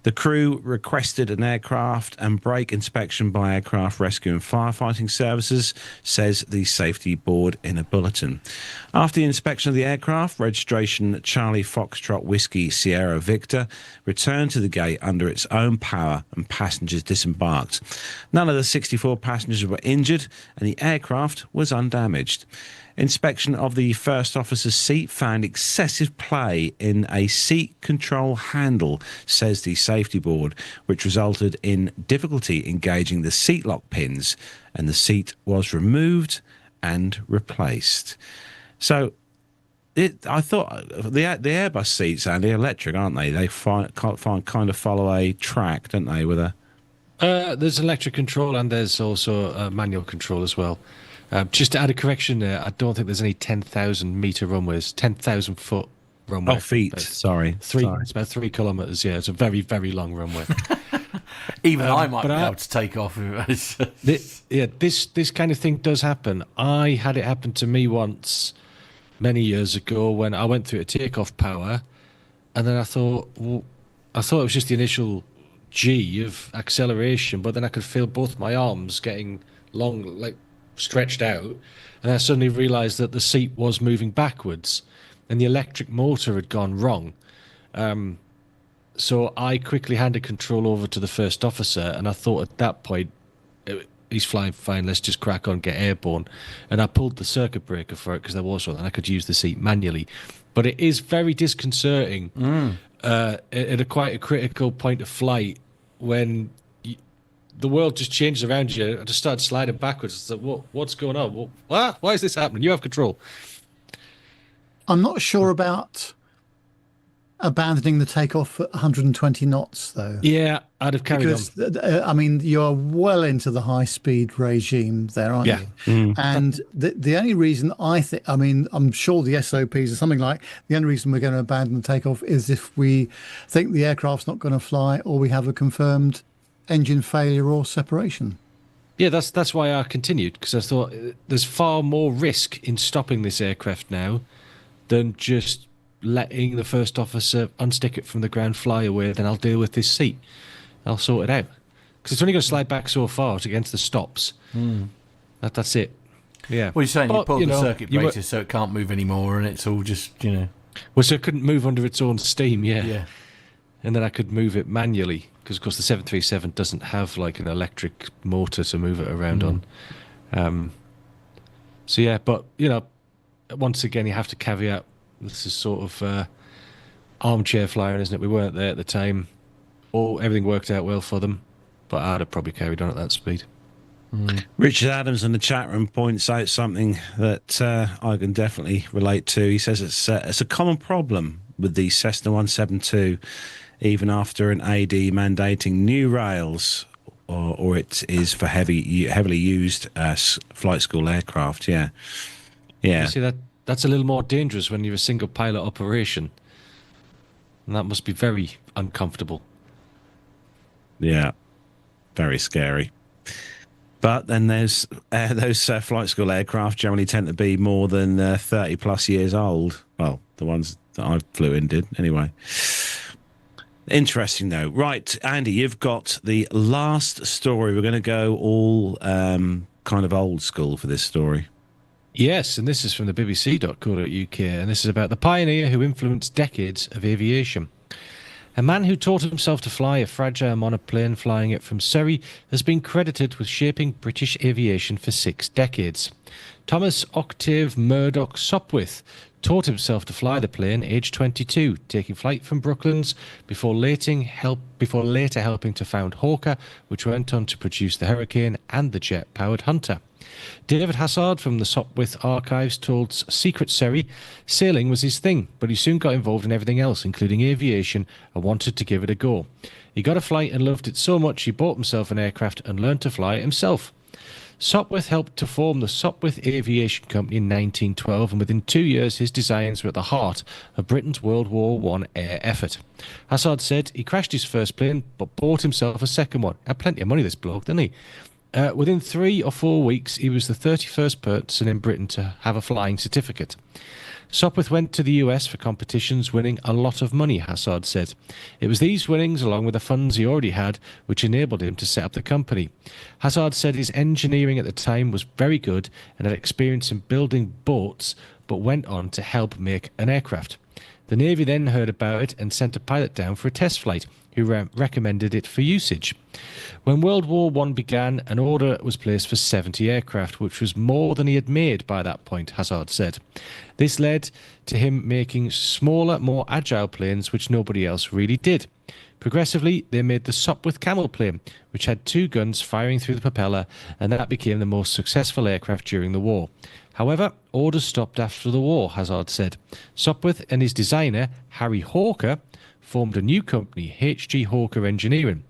The crew requested an aircraft and brake inspection by Aircraft Rescue and Firefighting Services, says the Safety Board in a bulletin. After the inspection of the aircraft, registration Charlie Foxtrot Whiskey Sierra Victor returned to the gate under its own power and passengers disembarked. None of the 64 passengers were injured and the aircraft was undamaged. Inspection of the first officer's seat found excessive play in a seat control handle, says the Safety Board, which resulted in difficulty engaging the seat lock pins, and the seat was removed and replaced. So I thought the Airbus seats, Andy, electric, aren't they? They kind of follow a track, don't they? With a there's electric control and there's also manual control as well. Just to add a correction there, I don't think there's any 10,000 metre runways, 10,000 foot runway. Oh, feet, sorry. It's about 3 kilometres, yeah. It's a very, very long runway. Even I might be able to take off. This kind of thing does happen. I had it happen to me once many years ago when I went through a takeoff power, and then I thought it was just the initial G of acceleration, but then I could feel both my arms getting long, like stretched out, and I suddenly realised that the seat was moving backwards and the electric motor had gone wrong. So I quickly handed control over to the first officer, and I thought at that point, he's flying fine, let's just crack on, get airborne. And I pulled the circuit breaker for it because there was one, and I could use the seat manually. But it is very disconcerting at quite a critical point of flight when the world just changes around you. I just started sliding backwards. It's like, what's going on? Why is this happening? You have control. I'm not sure about abandoning the takeoff at 120 knots, though. Yeah, I'd have carried on. I mean, you're well into the high-speed regime there, aren't you? And the only reason I'm sure the SOPs are something like, the only reason we're going to abandon the takeoff is if we think the aircraft's not going to fly or we have a confirmed engine failure or separation. Yeah, that's why I continued, because I thought there's far more risk in stopping this aircraft now than just letting the first officer unstick it from the ground, fly away, then I'll deal with this seat. I'll sort it out. Because it's only going to slide back so far against the stops. That's it. Yeah. Well, you're saying you pulled the circuit breakers so it can't move anymore, and it's all just, Well, so it couldn't move under its own steam, Yeah. And then I could move it manually, because of course the 737 doesn't have like an electric motor to move it around on. So yeah, but once again you have to caveat, this is sort of armchair flying, isn't it? We weren't there at the time. Everything worked out well for them, but I'd have probably carried on at that speed. Richard Adams in the chat room points out something that I can definitely relate to. He says it's a common problem with the Cessna 172, even after an AD mandating new rails, or it is for heavily used flight school aircraft. Yeah. You see, that's a little more dangerous when you're a single pilot operation, and that must be very uncomfortable. Yeah, very scary. But then there's those flight school aircraft generally tend to be more than 30 plus years old. Well, the ones that I flew in did anyway. Interesting though. Right, Andy, you've got the last story. We're going to go all kind of old school for this story. Yes, and this is from the BBC.co.uk, and this is about the pioneer who influenced decades of aviation. A man who taught himself to fly a fragile monoplane flying it from Surrey has been credited with shaping British aviation for 6 decades. Thomas Octave Murdoch Sopwith taught himself to fly the plane aged 22, taking flight from Brooklands before later helping to found Hawker, which went on to produce the Hurricane and the jet-powered Hunter. David Hassard from the Sopwith archives told Secret Surrey sailing was his thing, but he soon got involved in everything else, including aviation, and wanted to give it a go. He got a flight and loved it so much he bought himself an aircraft and learned to fly it himself. Sopwith helped to form the Sopwith Aviation Company in 1912, and within 2 years his designs were at the heart of Britain's World War I air effort. Hassard said he crashed his first plane but bought himself a second one. Had plenty of money, this bloke, didn't he? Within 3 or 4 weeks, he was the 31st person in Britain to have a flying certificate. Sopwith went to the US for competitions, winning a lot of money, Hassard said. It was these winnings, along with the funds he already had, which enabled him to set up the company. Hassard said his engineering at the time was very good and had experience in building boats, but went on to help make an aircraft. The Navy then heard about it and sent a pilot down for a test flight, who recommended it for usage. When World War I began, an order was placed for 70 aircraft, which was more than he had made by that point, Hassard said. This led to him making smaller, more agile planes, which nobody else really did. Progressively, they made the Sopwith Camel plane, which had 2 guns firing through the propeller, and that became the most successful aircraft during the war. However, orders stopped after the war, Hassard said. Sopwith and his designer, Harry Hawker, formed a new company, H.G. Hawker Engineering.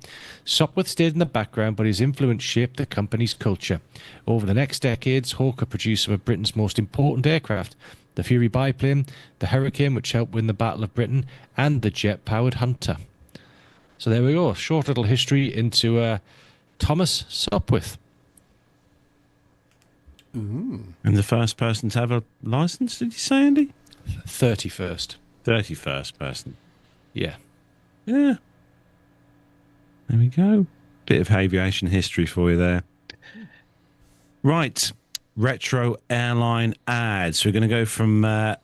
Sopwith stayed in the background, but his influence shaped the company's culture. Over the next decades, Hawker produced some of Britain's most important aircraft, the Fury biplane, the Hurricane, which helped win the Battle of Britain, and the jet-powered Hunter. So there we go, a short little history into Thomas Sopwith. Ooh. And the first person to have a licence, did you say, Andy? 31st. 31st person. Yeah. Yeah. There we go. Bit of aviation history for you there. Right. Retro Airline Ads. We're going to go from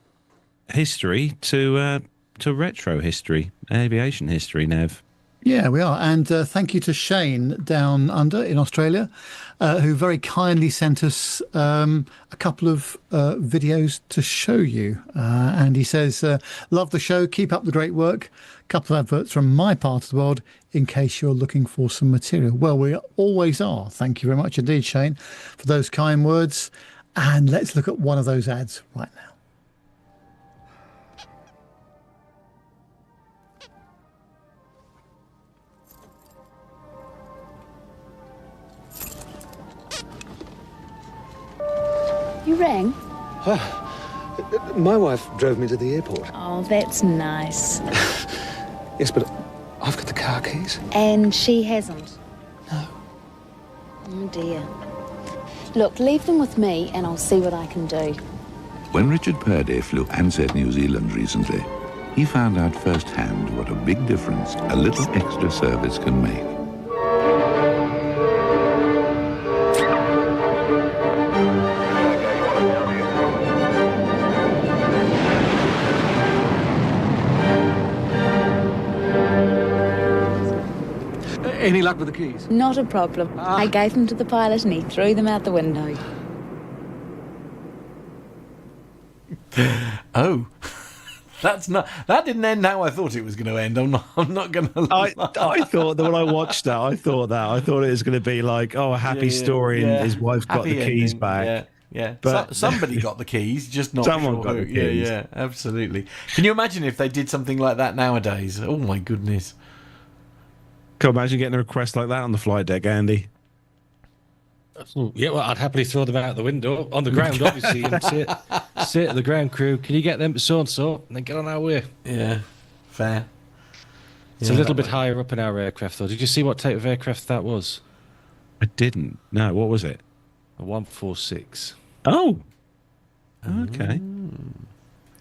history to retro history, aviation history, Nev. Yeah, we are. And thank you to Shane down under in Australia, who very kindly sent us a couple of videos to show you. And he says, love the show. Keep up the great work. A couple of adverts from my part of the world in case you're looking for some material. Well, we always are. Thank you very much indeed, Shane, for those kind words. And let's look at one of those ads right now. You rang? My wife drove me to the airport. Oh, that's nice. Yes, but I've got the car keys. And she hasn't? No. Oh, dear. Look, leave them with me and I'll see what I can do. When Richard Purdy flew Ansett New Zealand recently, he found out firsthand what a big difference a little extra service can make. Any luck with the keys? Not a problem. I gave them to the pilot and he threw them out the window. Oh, that didn't end how I thought it was going to end. I'm not going to lie. I thought that when I watched that, I thought it was going to be like, a happy story and his wife got Happy the keys ending. back. Yeah. But somebody got the keys, just not someone sure got who. the keys. Yeah, absolutely. Can you imagine if they did something like that nowadays? Oh my goodness. Can you imagine getting a request like that on the flight deck, Andy? Yeah, well, I'd happily throw them out the window on the ground, obviously, and say to the ground crew, "Can you get them to so and so?" And then get on our way. Yeah, fair. It's a little bit higher up in our aircraft, though. Did you see what type of aircraft that was? I didn't. No, what was it? A 146. Oh, okay.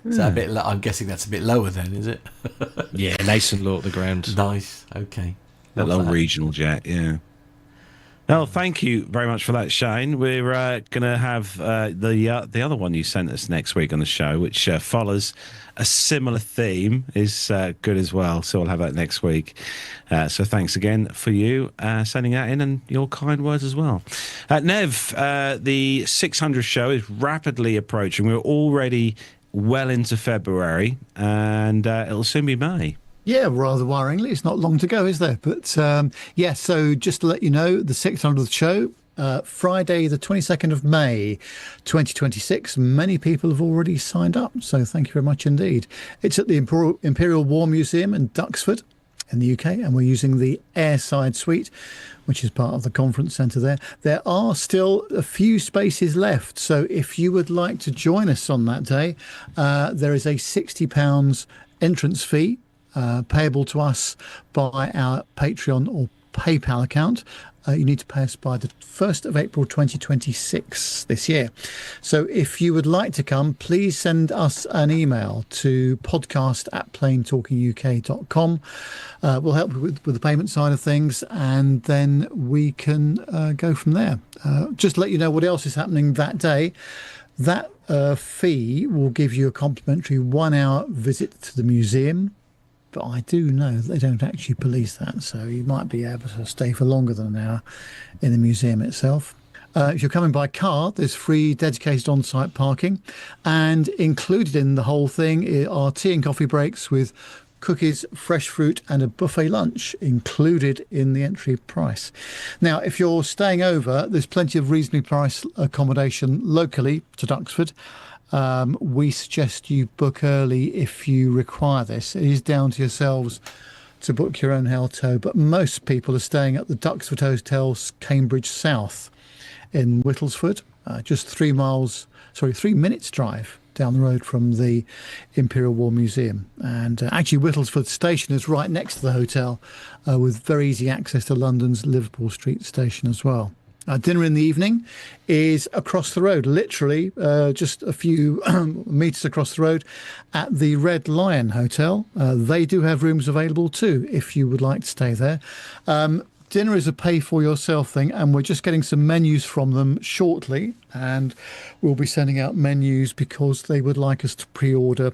Is that a bit? I'm guessing that's a bit lower then, is it? Yeah, nice and low at the ground. Nice. Okay. That Love little regional jet, yeah. Well, thank you very much for that, Shane. We're going to have the other one you sent us next week on the show, which follows a similar theme, is good as well. So we'll have that next week. So thanks again for you sending that in and your kind words as well. Nev, the 600 show is rapidly approaching. We're already well into February, and it'll soon be May. Yeah, rather worryingly, it's not long to go, is there? But so just to let you know, the 600th show, Friday, the 22nd of May, 2026. Many people have already signed up, so thank you very much indeed. It's at the Imperial War Museum in Duxford in the UK, and we're using the airside suite, which is part of the conference centre there. There are still a few spaces left, so if you would like to join us on that day, there is a £60 entrance fee payable to us by our Patreon or PayPal account. You need to pay us by the 1st of April 2026 this year. So if you would like to come, please send us an email to podcast@planetalkinguk.com. We'll help you with the payment side of things, and then we can go from there. Just to let you know what else is happening that day. That fee will give you a complimentary 1-hour visit to the museum. But I do know that they don't actually police that, so you might be able to stay for longer than an hour in the museum itself. If you're coming by car, there's free dedicated on-site parking, and included in the whole thing are tea and coffee breaks with cookies, fresh fruit, and a buffet lunch included in the entry price. Now, if you're staying over, there's plenty of reasonably priced accommodation locally to Duxford. We suggest you book early if you require this. It is down to yourselves to book your own hotel, but most people are staying at the Duxford Hotel Cambridge South in Whittlesford, just 3 minutes drive down the road from the Imperial War Museum. And actually Whittlesford Station is right next to the hotel, with very easy access to London's Liverpool Street Station as well. Dinner in the evening is across the road, literally just a few metres across the road at the Red Lion Hotel. They do have rooms available too, if you would like to stay there. Dinner is a pay-for-yourself thing, and we're just getting some menus from them shortly, and we'll be sending out menus because they would like us to pre-order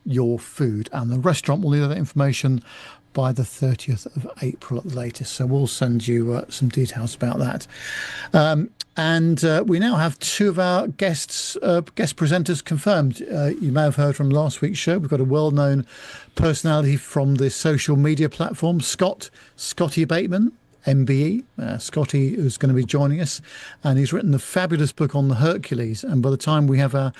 your food. And the restaurant will need that information by the 30th of April at the latest. So we'll send you some details about that. And we now have 2 of our guest presenters confirmed. You may have heard from last week's show. We've got a well-known personality from the social media platform, Scotty Bateman, MBE. Scotty is going to be joining us, and he's written a fabulous book on the Hercules. And by the time we have our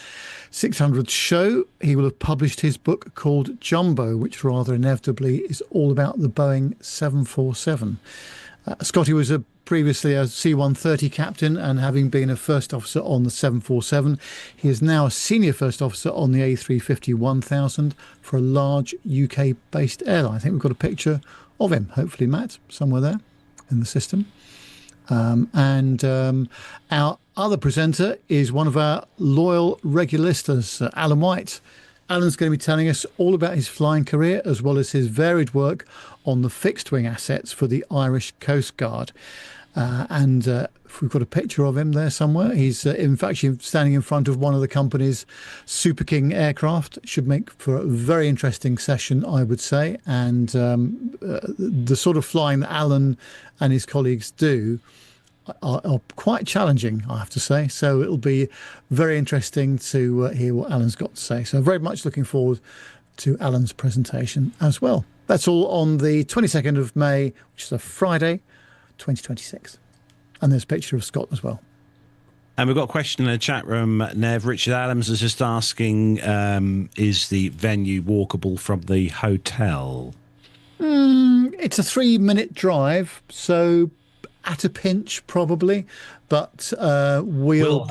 600th show, he will have published his book called Jumbo, which rather inevitably is all about the Boeing 747. Scotty was previously a C-130 captain, and having been a first officer on the 747, he is now a senior first officer on the A350-1000 for a large UK-based airline. I think we've got a picture of him, hopefully, Matt, somewhere there in the system. And our other presenter is one of our loyal regulistas, Alan White. Alan's going to be telling us all about his flying career, as well as his varied work on the fixed-wing assets for the Irish Coast Guard. If we've got a picture of him there somewhere, he's in fact standing in front of one of the company's Super King aircraft. Should make for a very interesting session, I would say. And the sort of flying that Alan and his colleagues do are quite challenging, I have to say. So it'll be very interesting to hear what Alan's got to say. So very much looking forward to Alan's presentation as well. That's all on the 22nd of May, which is a Friday, 2026. And there's a picture of Scott as well. And we've got a question in the chat room, Nev. Richard Adams is just asking, is the venue walkable from the hotel? It's a 3-minute drive, at a pinch probably, but we'll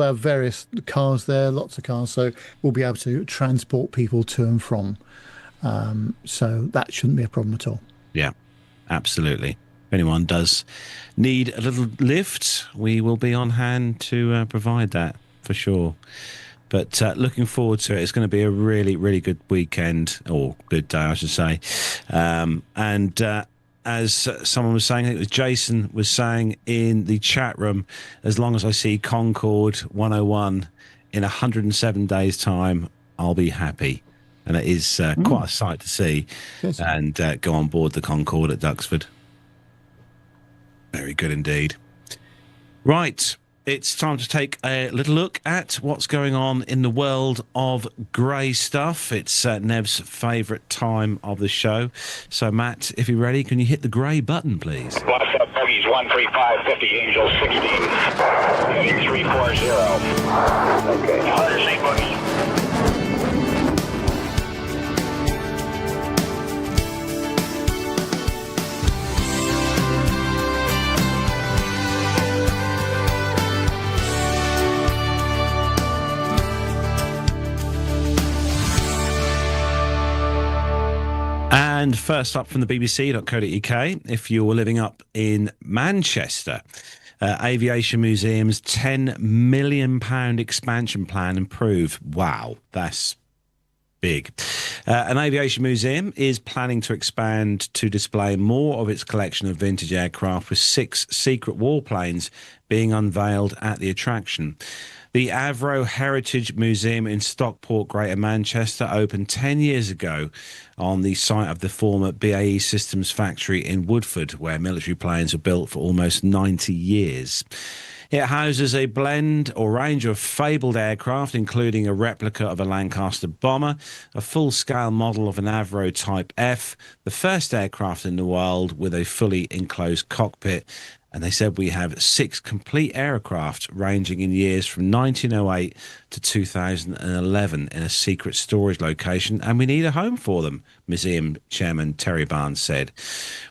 have various cars there, lots of cars, so we'll be able to transport people to and from. So that shouldn't be a problem at all. Yeah, absolutely. If anyone does need a little lift, we will be on hand to provide that for sure. But looking forward to it. It's going to be a really, really good weekend, or good day, I should say. And as someone was saying, I think it was Jason was saying in the chat room, as long as I see Concorde 101 in 107 days' time, I'll be happy. And it is quite a sight to see. Yes. And go on board the Concorde at Duxford. Very good indeed. Right. It's time to take a little look at what's going on in the world of grey stuff. It's Nev's favourite time of the show. So, Matt, if you're ready, can you hit the grey button, please? What's up, bogeys? 13550, Angel 16, heading 340. Okay. 100 St. Bogeys. And first up from the BBC.co.uk, if you're living up in Manchester, Aviation Museum's £10 million expansion plan approved. Wow, that's big. An aviation museum is planning to expand to display more of its collection of vintage aircraft, with 6 secret warplanes being unveiled at the attraction. The Avro Heritage Museum in Stockport, Greater Manchester, opened 10 years ago on the site of the former BAE Systems factory in Woodford, where military planes were built for almost 90 years. It houses a blend or range of fabled aircraft, including a replica of a Lancaster bomber, a full-scale model of an Avro Type F, the first aircraft in the world with a fully enclosed cockpit. And they said we have 6 complete aircraft ranging in years from 1908 to 2011 in a secret storage location, and we need a home for them, Museum Chairman Terry Barnes said.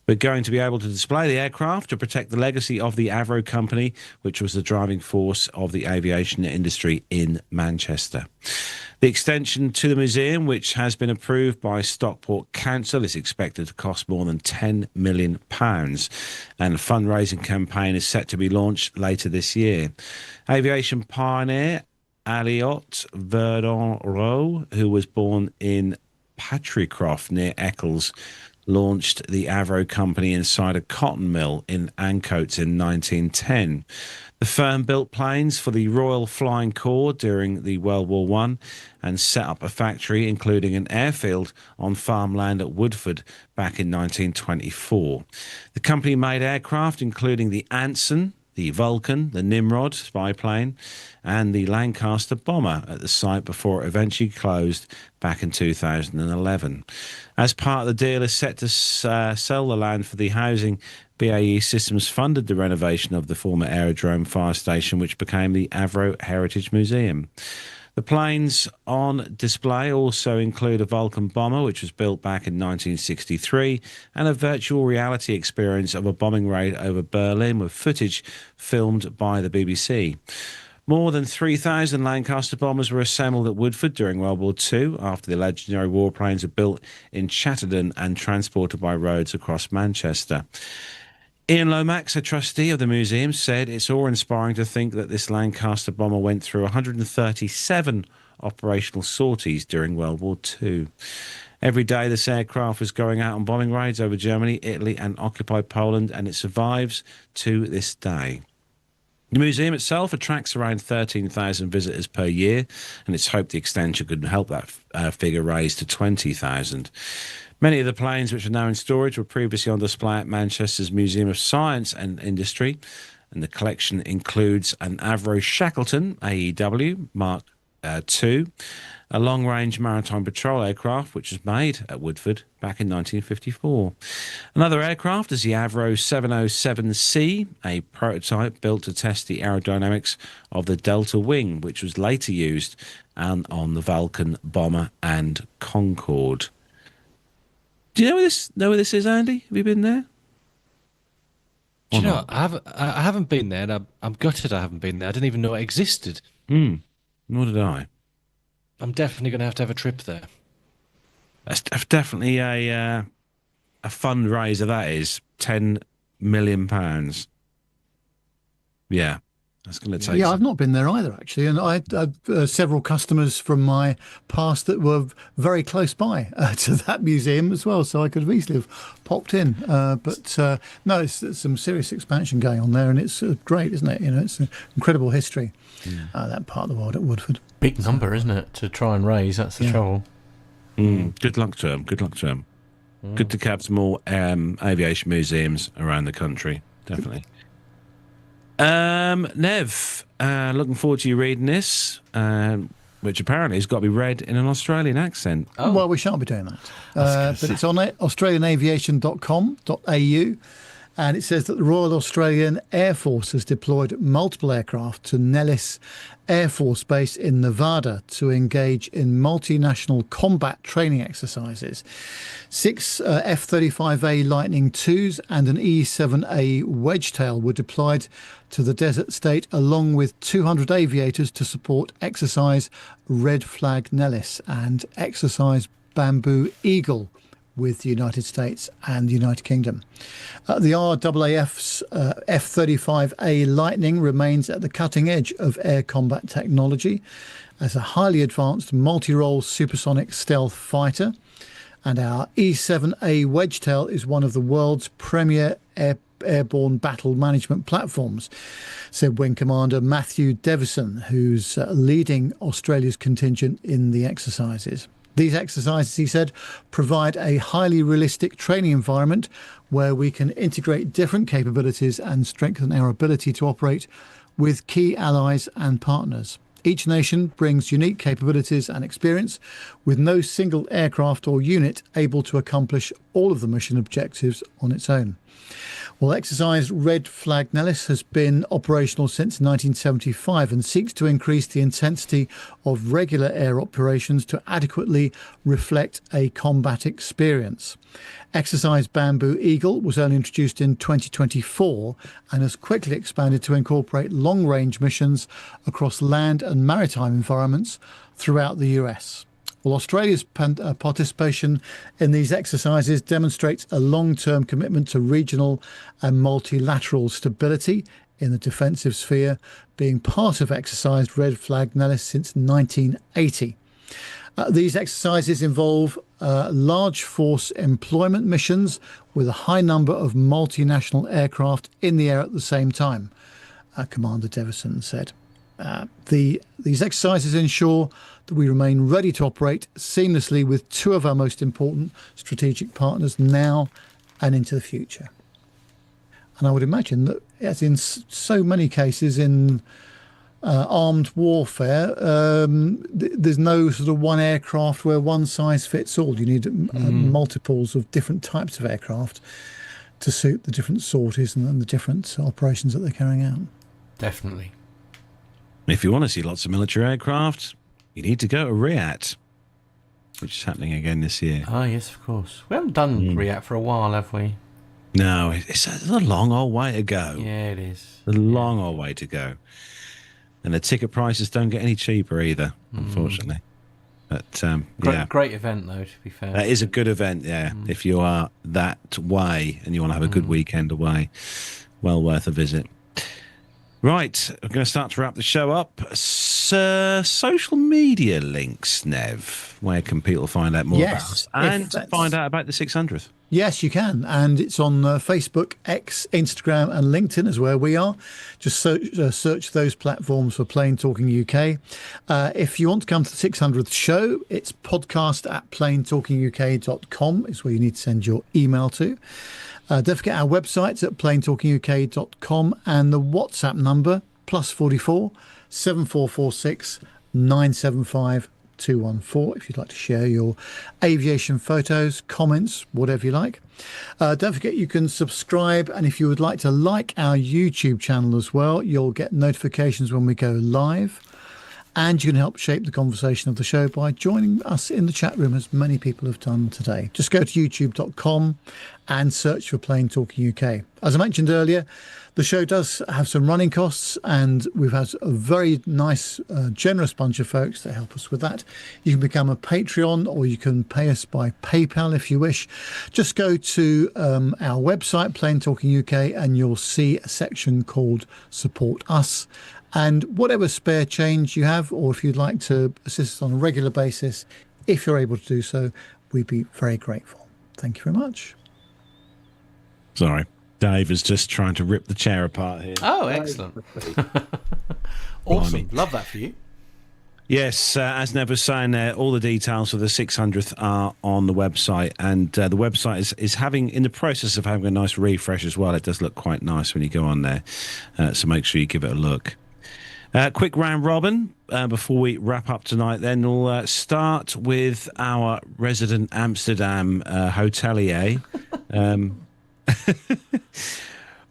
We're going to be able to display the aircraft to protect the legacy of the Avro company, which was the driving force of the aviation industry in Manchester. The extension to the museum, which has been approved by Stockport Council, is expected to cost more than £10 million, and a fundraising campaign is set to be launched later this year. Aviation pioneer Aliot Verdon-Roe, who was born in Patricroft near Eccles, launched the Avro company inside a cotton mill in Ancoats in 1910. The firm built planes for the Royal Flying Corps during the World War I and set up a factory, including an airfield on farmland at Woodford back in 1924. The company made aircraft including the Anson, the Vulcan, the Nimrod spy plane, and the Lancaster bomber at the site before it eventually closed back in 2011. As part of the deal is set to sell the land for the housing, BAE Systems funded the renovation of the former aerodrome fire station, which became the Avro Heritage Museum. The planes on display also include a Vulcan bomber, which was built back in 1963, and a virtual reality experience of a bombing raid over Berlin with footage filmed by the BBC. More than 3,000 Lancaster bombers were assembled at Woodford during World War II after the legendary warplanes were built in Chatterton and transported by roads across Manchester. Ian Lomax, a trustee of the museum, said it's awe-inspiring to think that this Lancaster bomber went through 137 operational sorties during World War II. Every day this aircraft was going out on bombing raids over Germany, Italy and occupied Poland, and it survives to this day. The museum itself attracts around 13,000 visitors per year, and it's hoped the extension could help that figure raise to 20,000. Many of the planes which are now in storage were previously on display at Manchester's Museum of Science and Industry, and the collection includes an Avro Shackleton AEW Mark II, a long-range maritime patrol aircraft which was made at Woodford back in 1954. Another aircraft is the Avro 707C, a prototype built to test the aerodynamics of the Delta Wing, which was later used on the Vulcan bomber and Concorde. Do you know where this is, Andy? Have you been there? Do you know, I haven't been there, and I'm gutted I haven't been there. I didn't even know it existed. Nor did I. I'm definitely going to have a trip there. That's definitely a fundraiser, that is. £10 million. Yeah. That's going to take. Yeah, I've not been there either, actually. And I had several customers from my past that were very close by to that museum as well. So I could have easily have popped in. But no, it's some serious expansion going on there. And it's great, isn't it? It's an incredible history, that part of the world at Woodford. Big number, isn't it, to try and raise? That's the trouble. Good luck to them. Good luck to them. Good to have some more aviation museums around the country. Definitely. Nev, looking forward to you reading this, which apparently has got to be read in an Australian accent. Oh. Well, we shan't be doing that. But it's on australianaviation.com.au, and it says that the Royal Australian Air Force has deployed multiple aircraft to Nellis Air Force Base in Nevada to engage in multinational combat training exercises. 6 F-35A Lightning IIs and an E-7A Wedgetail were deployed to the desert state along with 200 aviators to support exercise Red Flag Nellis and exercise Bamboo Eagle with the United States and the United Kingdom. The RAAF's F-35A Lightning remains at the cutting edge of air combat technology as a highly advanced multi-role supersonic stealth fighter. And our E-7A Wedgetail is one of the world's premier airborne battle management platforms, said Wing Commander Matthew Devison, who's leading Australia's contingent in the exercises. These exercises, he said, provide a highly realistic training environment where we can integrate different capabilities and strengthen our ability to operate with key allies and partners. Each nation brings unique capabilities and experience, with no single aircraft or unit able to accomplish all of the mission objectives on its own. Well, exercise Red Flag Nellis has been operational since 1975 and seeks to increase the intensity of regular air operations to adequately reflect a combat experience. Exercise Bamboo Eagle was only introduced in 2024 and has quickly expanded to incorporate long-range missions across land and maritime environments throughout the US. Well, Australia's participation in these exercises demonstrates a long-term commitment to regional and multilateral stability in the defensive sphere, being part of exercise Red Flag Nellis since 1980. These exercises involve large force employment missions with a high number of multinational aircraft in the air at the same time, Commander Devison said. These exercises ensure that we remain ready to operate seamlessly with two of our most important strategic partners now and into the future. And I would imagine that, as in so many cases in armed warfare, there's no sort of one aircraft where one size fits all. You need multiples of different types of aircraft to suit the different sorties and the different operations that they're carrying out. Definitely. If you want to see lots of military aircraft, you need to go to RIAT, which is happening again this year. Ah, yes, of course. We haven't done RIAT for a while, have we? No, it's a long old way to go. Yeah, it is. A long old way to go. And the ticket prices don't get any cheaper either, unfortunately. But Great event, though, to be fair. That is a good event, yeah. If you are that way and you want to have a good weekend away, well worth a visit. Right, we're going to start to wrap the show up. Social media links, Nev. Where can people find out more about us? And find out about the 600th? Yes, you can. And it's on Facebook, X, Instagram and LinkedIn is where we are. Just search those platforms for Plain Talking UK. If you want to come to the 600th show, it's podcast@plaintalkinguk.com is where you need to send your email to. Don't forget our websites at plaintalkinguk.com and the WhatsApp number +44 7446 975 214 if you'd like to share your aviation photos, comments, whatever you like. Don't forget you can subscribe, and if you would like to like our YouTube channel as well, you'll get notifications when we go live. And you can help shape the conversation of the show by joining us in the chat room, as many people have done today. Just go to youtube.com and search for Plain Talking UK. As I mentioned earlier, the show does have some running costs, and we've had a very nice, generous bunch of folks that help us with that. You can become a Patreon, or you can pay us by PayPal if you wish. Just go to our website, Plain Talking UK, and you'll see a section called Support Us. And whatever spare change you have, or if you'd like to assist us on a regular basis, if you're able to do so, we'd be very grateful. Thank you very much. Sorry. Dave is just trying to rip the chair apart here. Oh, excellent. Awesome. Love that for you. Yes, as Nev was saying there, all the details for the 600th are on the website, and the website is having, in the process of having a nice refresh as well. It does look quite nice when you go on there, so make sure you give it a look. Quick round robin before we wrap up tonight. Then we'll start with our resident Amsterdam hotelier.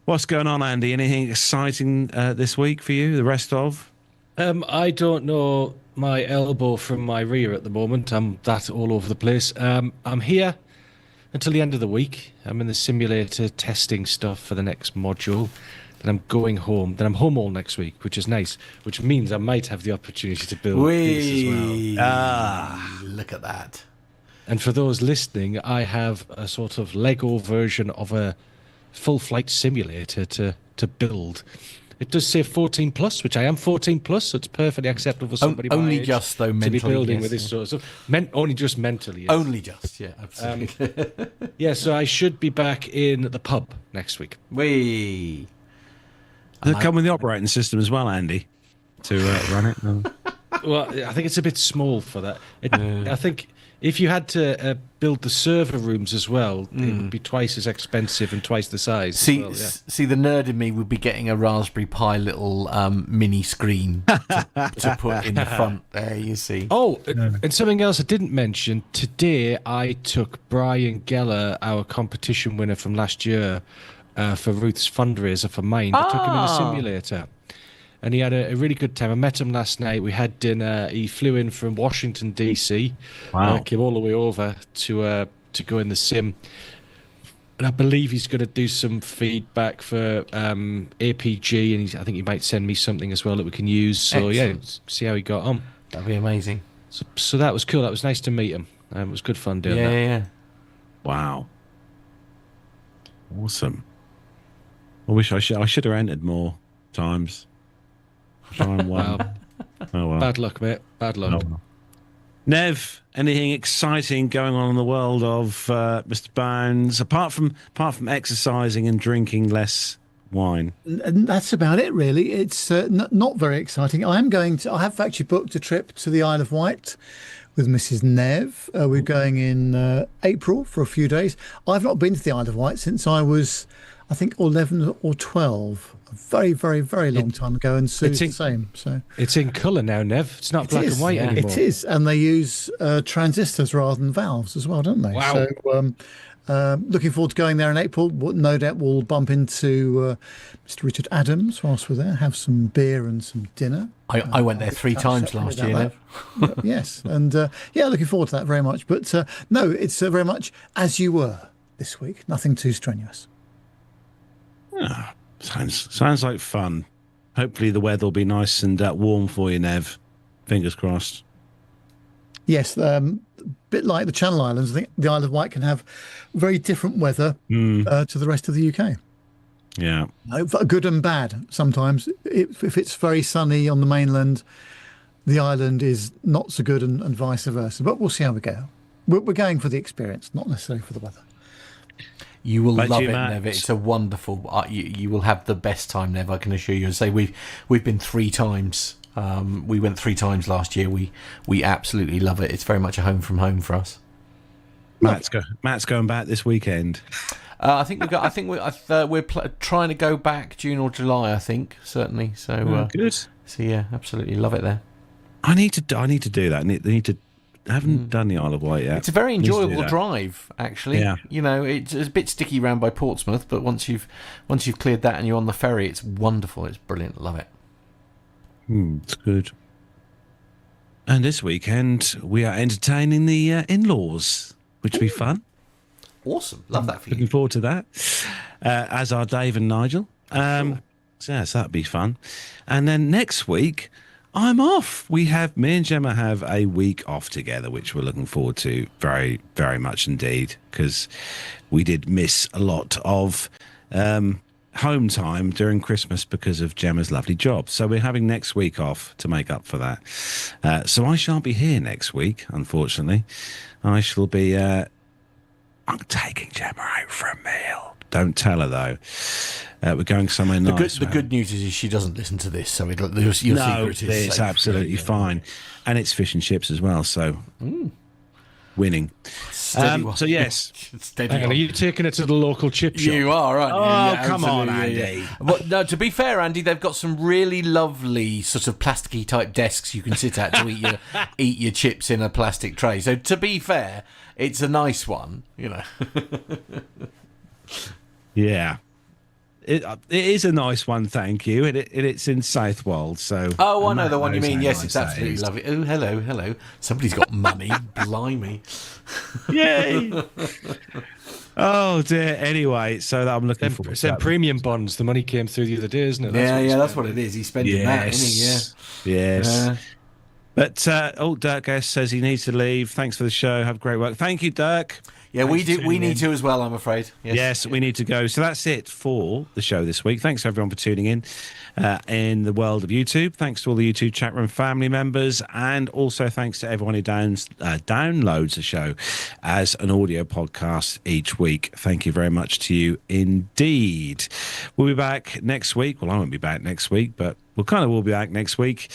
What's going on, Andy? Anything exciting this week for you? The rest of? I don't know my elbow from my rear at the moment. I'm that all over the place. I'm here until the end of the week. I'm in the simulator testing stuff for the next module. Then I'm going home. Then I'm home all next week, which is nice. Which means I might have the opportunity to build this as well. Look at that. And for those listening, I have a sort of Lego version of a full flight simulator to build. It does say 14 plus, which I am 14 plus, so it's perfectly acceptable for somebody my only age just though to mentally, be building yes, with this yeah. sort of stuff. Only just mentally. Yes. Only just, yeah, absolutely. Yeah, so I should be back in the pub next week. Wee. Does it come with the operating system as well, Andy, to run it? No. Well, I think it's a bit small for that. I think if you had to build the server rooms as well, it would be twice as expensive and twice the size. See, as well, yeah. see, the nerd in me would be getting a Raspberry Pi little mini screen to put in the front there, you see. Oh, and something else I didn't mention. Today, I took Brian Geller, our competition winner from last year, for Ruth's fundraiser for Mind. I took him in a simulator. And he had a really good time. I met him last night. We had dinner. He flew in from Washington, D.C. Wow. Came all the way over to go in the sim. And I believe he's going to do some feedback for APG. And I think he might send me something as well that we can use. So, Excellent. yeah, see how he got on. That'd be amazing. So that was cool. That was nice to meet him. It was good fun doing that. Yeah. Wow. Awesome. I wish I should have entered more times. Wow. Oh, well. Bad luck, mate. Bad luck. Oh, well. Nev, anything exciting going on in the world of Mr. Bones apart from exercising and drinking less wine? And that's about it, really. It's not very exciting. I have actually booked a trip to the Isle of Wight with Mrs. Nev. We're going in April for a few days. I've not been to the Isle of Wight since I was, I think, 11 or 12. A very, very, very long time ago, and Sue's the same. So it's in colour now, Nev. It's not black and white anymore. It is, and they use transistors rather than valves as well, don't they? Wow. So looking forward to going there in April. No doubt we'll bump into Mr. Richard Adams whilst we're there, have some beer and some dinner. I went there 3 times last year, Nev. Yes, and looking forward to that very much. But no, it's very much as you were this week. Nothing too strenuous. Oh, sounds like fun. Hopefully the weather will be nice and warm for you, Nev. Fingers crossed. Yes, a bit like the Channel Islands. I think the Isle of Wight can have very different weather to the rest of the UK. Yeah. Good and bad sometimes. If it's very sunny on the mainland, the island is not so good, and vice versa. But we'll see how we go. We're going for the experience, not necessarily for the weather. You will Like love you, it, Matt. Nev. It's a wonderful. You will have the best time, Nev. I can assure you. And say we've been 3 times. We went 3 times last year. We absolutely love it. It's very much a home from home for us. Matt's going back this weekend. I think we're trying to go back June or July. I think certainly. So Good. So yeah, absolutely love it there. I need to do that. I haven't done the Isle of Wight yet. It's a very Need to do enjoyable that. drive, actually. Yeah. You know, it's a bit sticky round by Portsmouth, but once you've cleared that and you're on the ferry, it's wonderful. It's brilliant. Love it. It's good. And this weekend we are entertaining the in-laws, which will be fun. Awesome. Love that for Looking you. forward to that. As are Dave and Nigel. So that'd be fun. And then next week, I'm off. Me and Gemma have a week off together, which we're looking forward to very, very much indeed, because we did miss a lot of home time during Christmas because of Gemma's lovely job. So we're having next week off to make up for that. So I shan't be here next week, unfortunately. I shall be... I'm taking Gemma out for a meal. Don't tell her, though. We're going somewhere nice. The good news is she doesn't listen to this, so your secret is it's safe. absolutely fine. And it's fish and chips as well, so winning. So, yes. Steady Hang on, on. are you taking it to the local chip shop? You are, aren't you? Oh, Yeah, come on, absolutely, Andy. yeah. But no, to be fair, Andy, they've got some really lovely sort of plasticky type desks you can sit at to eat your chips in a plastic tray. So to be fair, it's a nice one, you know. Yeah. It is a nice one, thank you. It's in Southwold, so... Oh, I know the one you knows mean. how Yes, nice it's that absolutely is. lovely. Oh, hello. Somebody's got money. Blimey. Yay! Oh, dear. Anyway, so I'm looking forward It's to them that. premium bonds. The money came through the other day, isn't it? That's what it is. He's spending that, isn't he? Yeah. Yes. But, Dirk S. says he needs to leave. Thanks for the show. Have great work. Thank you, Dirk. Yeah, we do. We need to as well, I'm afraid. Yes, we need to go. So that's it for the show this week. Thanks everyone for tuning in the world of YouTube. Thanks to all the YouTube chat room family members, and also thanks to everyone who downloads the show as an audio podcast each week. Thank you very much to you indeed. We'll be back next week. Well, I won't be back next week, but we'll be back next week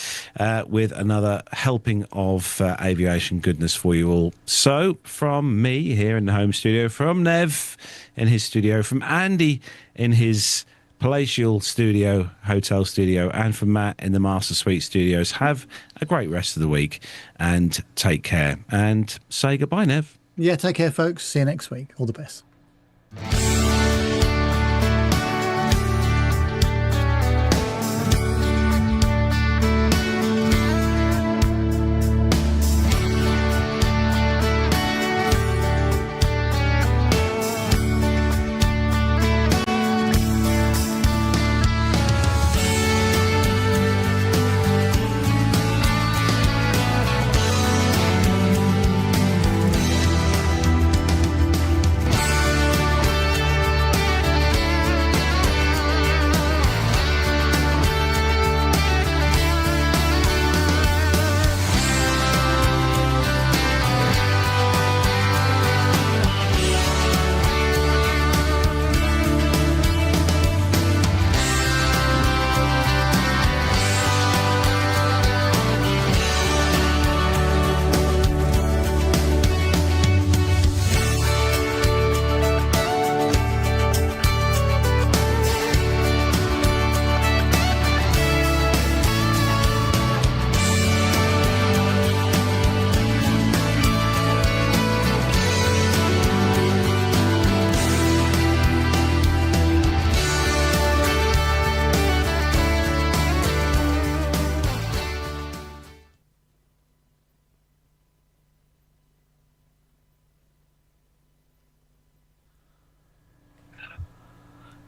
with another helping of aviation goodness for you all. So from me here in the home studio, from Nev in his studio, from Andy in his palatial studio, hotel studio, and from Matt in the Master Suite studios, have a great rest of the week and take care. And say goodbye, Nev. Yeah, take care, folks. See you next week. All the best.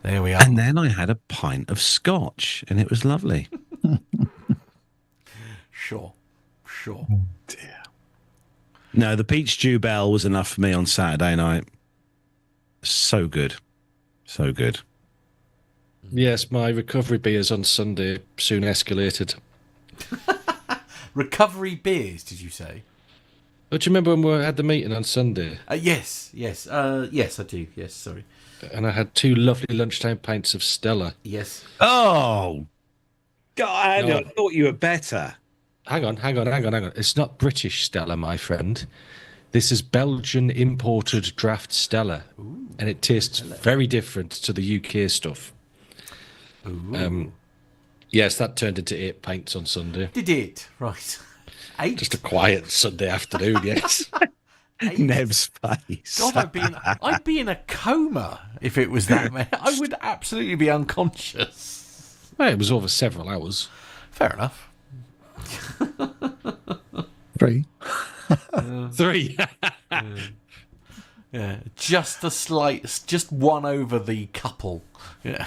There we are. And then I had a pint of scotch, and it was lovely. Sure. Dear. No, the peach dew bell was enough for me on Saturday night. So good. So good. Yes, my recovery beers on Sunday soon escalated. Recovery beers, did you say? Oh, do you remember when we had the meeting on Sunday? Yes, I do. Yes, sorry. And I had 2 lovely lunchtime pints of Stella. Yes. Oh, God, No. I thought you were better. Hang on. It's not British Stella, my friend. This is Belgian imported draft Stella. Ooh, and it tastes very different to the UK stuff. Yes, that turned into 8 pints on Sunday. Did it? Right. 8? Just a quiet Sunday afternoon, yes. 8? Nev's face. God, I'd be in a coma if it was that many. I would absolutely be unconscious. Well, it was over several hours. Fair enough. 3. 3. Yeah, just one over the couple. Yeah,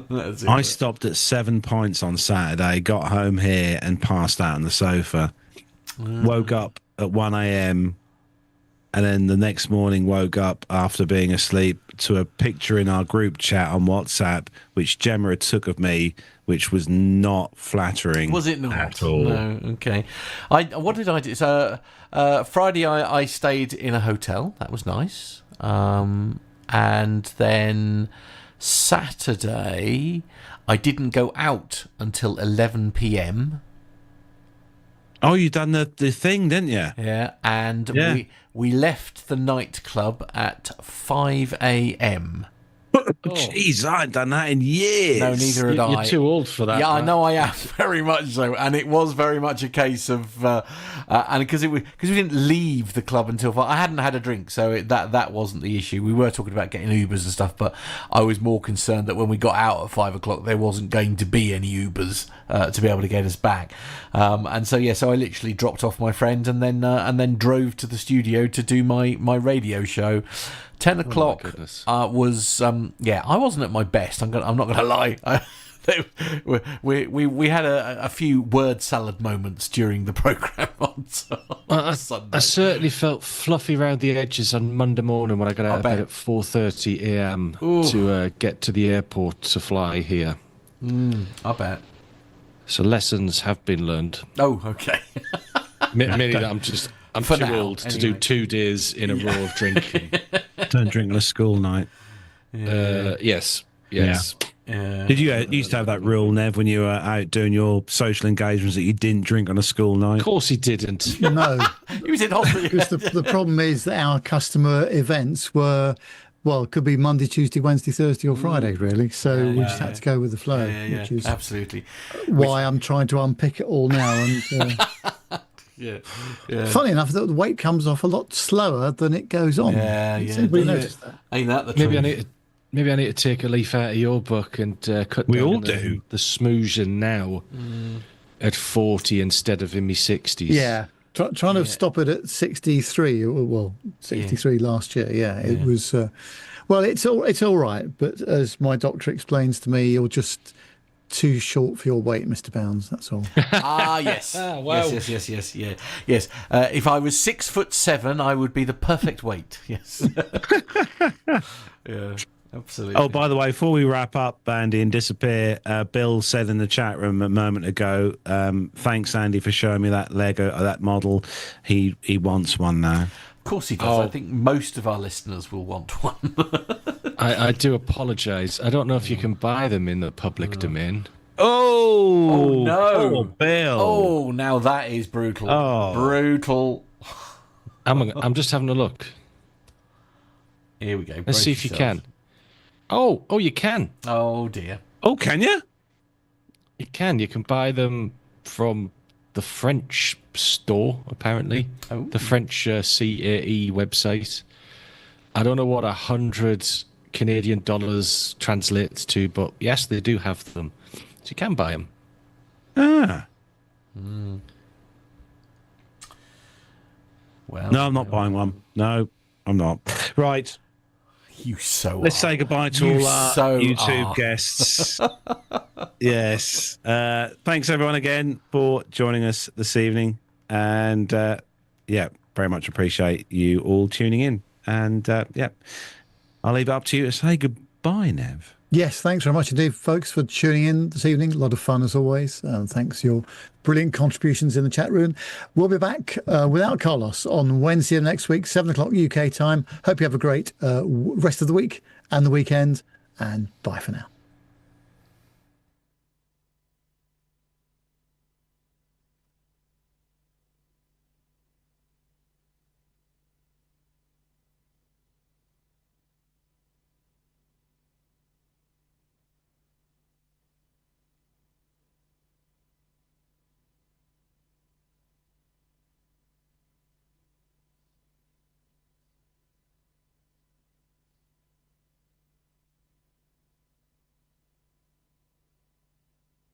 that's it. I stopped at 7 points on Saturday, got home here and passed out on the sofa. Woke up at 1 a.m. and then the next morning woke up after being asleep to a picture in our group chat on WhatsApp, which Gemma took of me, which was not flattering. Was it not? At all. No, okay. What did I do? So Friday I stayed in a hotel. That was nice. And then Saturday I didn't go out until 11 p.m. Oh, you done the thing, didn't you? Yeah, and we left the nightclub at 5 a.m. Jeez, I ain't done that in years. No, neither had I. You're too old for that. Yeah, I know I am, very much so. And it was very much a case of, and because we didn't leave the club until 5. I hadn't had a drink, so that wasn't the issue. We were talking about getting Ubers and stuff, but I was more concerned that when we got out at 5 o'clock, there wasn't going to be any Ubers to be able to get us back. And so I literally dropped off my friend and then drove to the studio to do my radio show. 10 o'clock was I wasn't at my best. I'm not going to lie. We had a few word salad moments during the programme on Sunday. I certainly felt fluffy around the edges on Monday morning when I got out of bed at 4:30 a.m. to get to the airport to fly here. I bet. So lessons have been learned. Oh, okay. Meaning that I'm too old to do 2 days in a row of drinking. Don't drink on a school night. Yes. Yeah. Did you used to have that rule, Nev, when you were out doing your social engagements that you didn't drink on a school night? Of course he didn't. No. He was in hospital. Because the problem is that our customer events were, well, it could be Monday, Tuesday, Wednesday, Thursday or Friday, really. So we just had to go with the flow. Which is absolutely. Why I'm trying to unpick it all now. And Yeah. Funny enough, the weight comes off a lot slower than it goes on. Has anybody noticed that? Ain't that the truth? Maybe I need to take a leaf out of your book and cut we down all the smoozing now at 40 instead of in my 60s. Yeah. Trying to stop it at 63. Well, 63 last year. Yeah, it was. Well, it's all right. But as my doctor explains to me, you're just too short for your weight, Mr. Bounds. That's all. Yes. Wow. Yes. If I was 6'7", I would be the perfect weight. Yes. Yeah. Absolutely. Oh, by the way, before we wrap up, Andy, and disappear, Bill said in the chat room a moment ago, thanks, Andy, for showing me that Lego, that model. He wants one now. Of course he does. I think most of our listeners will want one. I do apologise. I don't know if you can buy them in the public domain. Oh no. Oh, Bill. Oh, now that is brutal. Oh. Brutal. I'm just having a look. Here we go. Let's see if you can. Oh, you can. Oh dear. Oh, can you? You can. You can buy them from the French store, apparently. Oh. The French CAE website. I don't know what 100 Canadian dollars translates to, but yes, they do have them. So you can buy them. Ah. Well, no, I'm not buying one. No, I'm not. Right. Let's say goodbye to all our YouTube guests. Yes. Thanks, everyone, again for joining us this evening. And, very much appreciate you all tuning in. And, I'll leave it up to you to say goodbye, Nev. Yes, thanks very much indeed, folks, for tuning in this evening. A lot of fun, as always. Thanks for your brilliant contributions in the chat room. We'll be back without Carlos on Wednesday of next week, 7 o'clock UK time. Hope you have a great rest of the week and the weekend. And bye for now.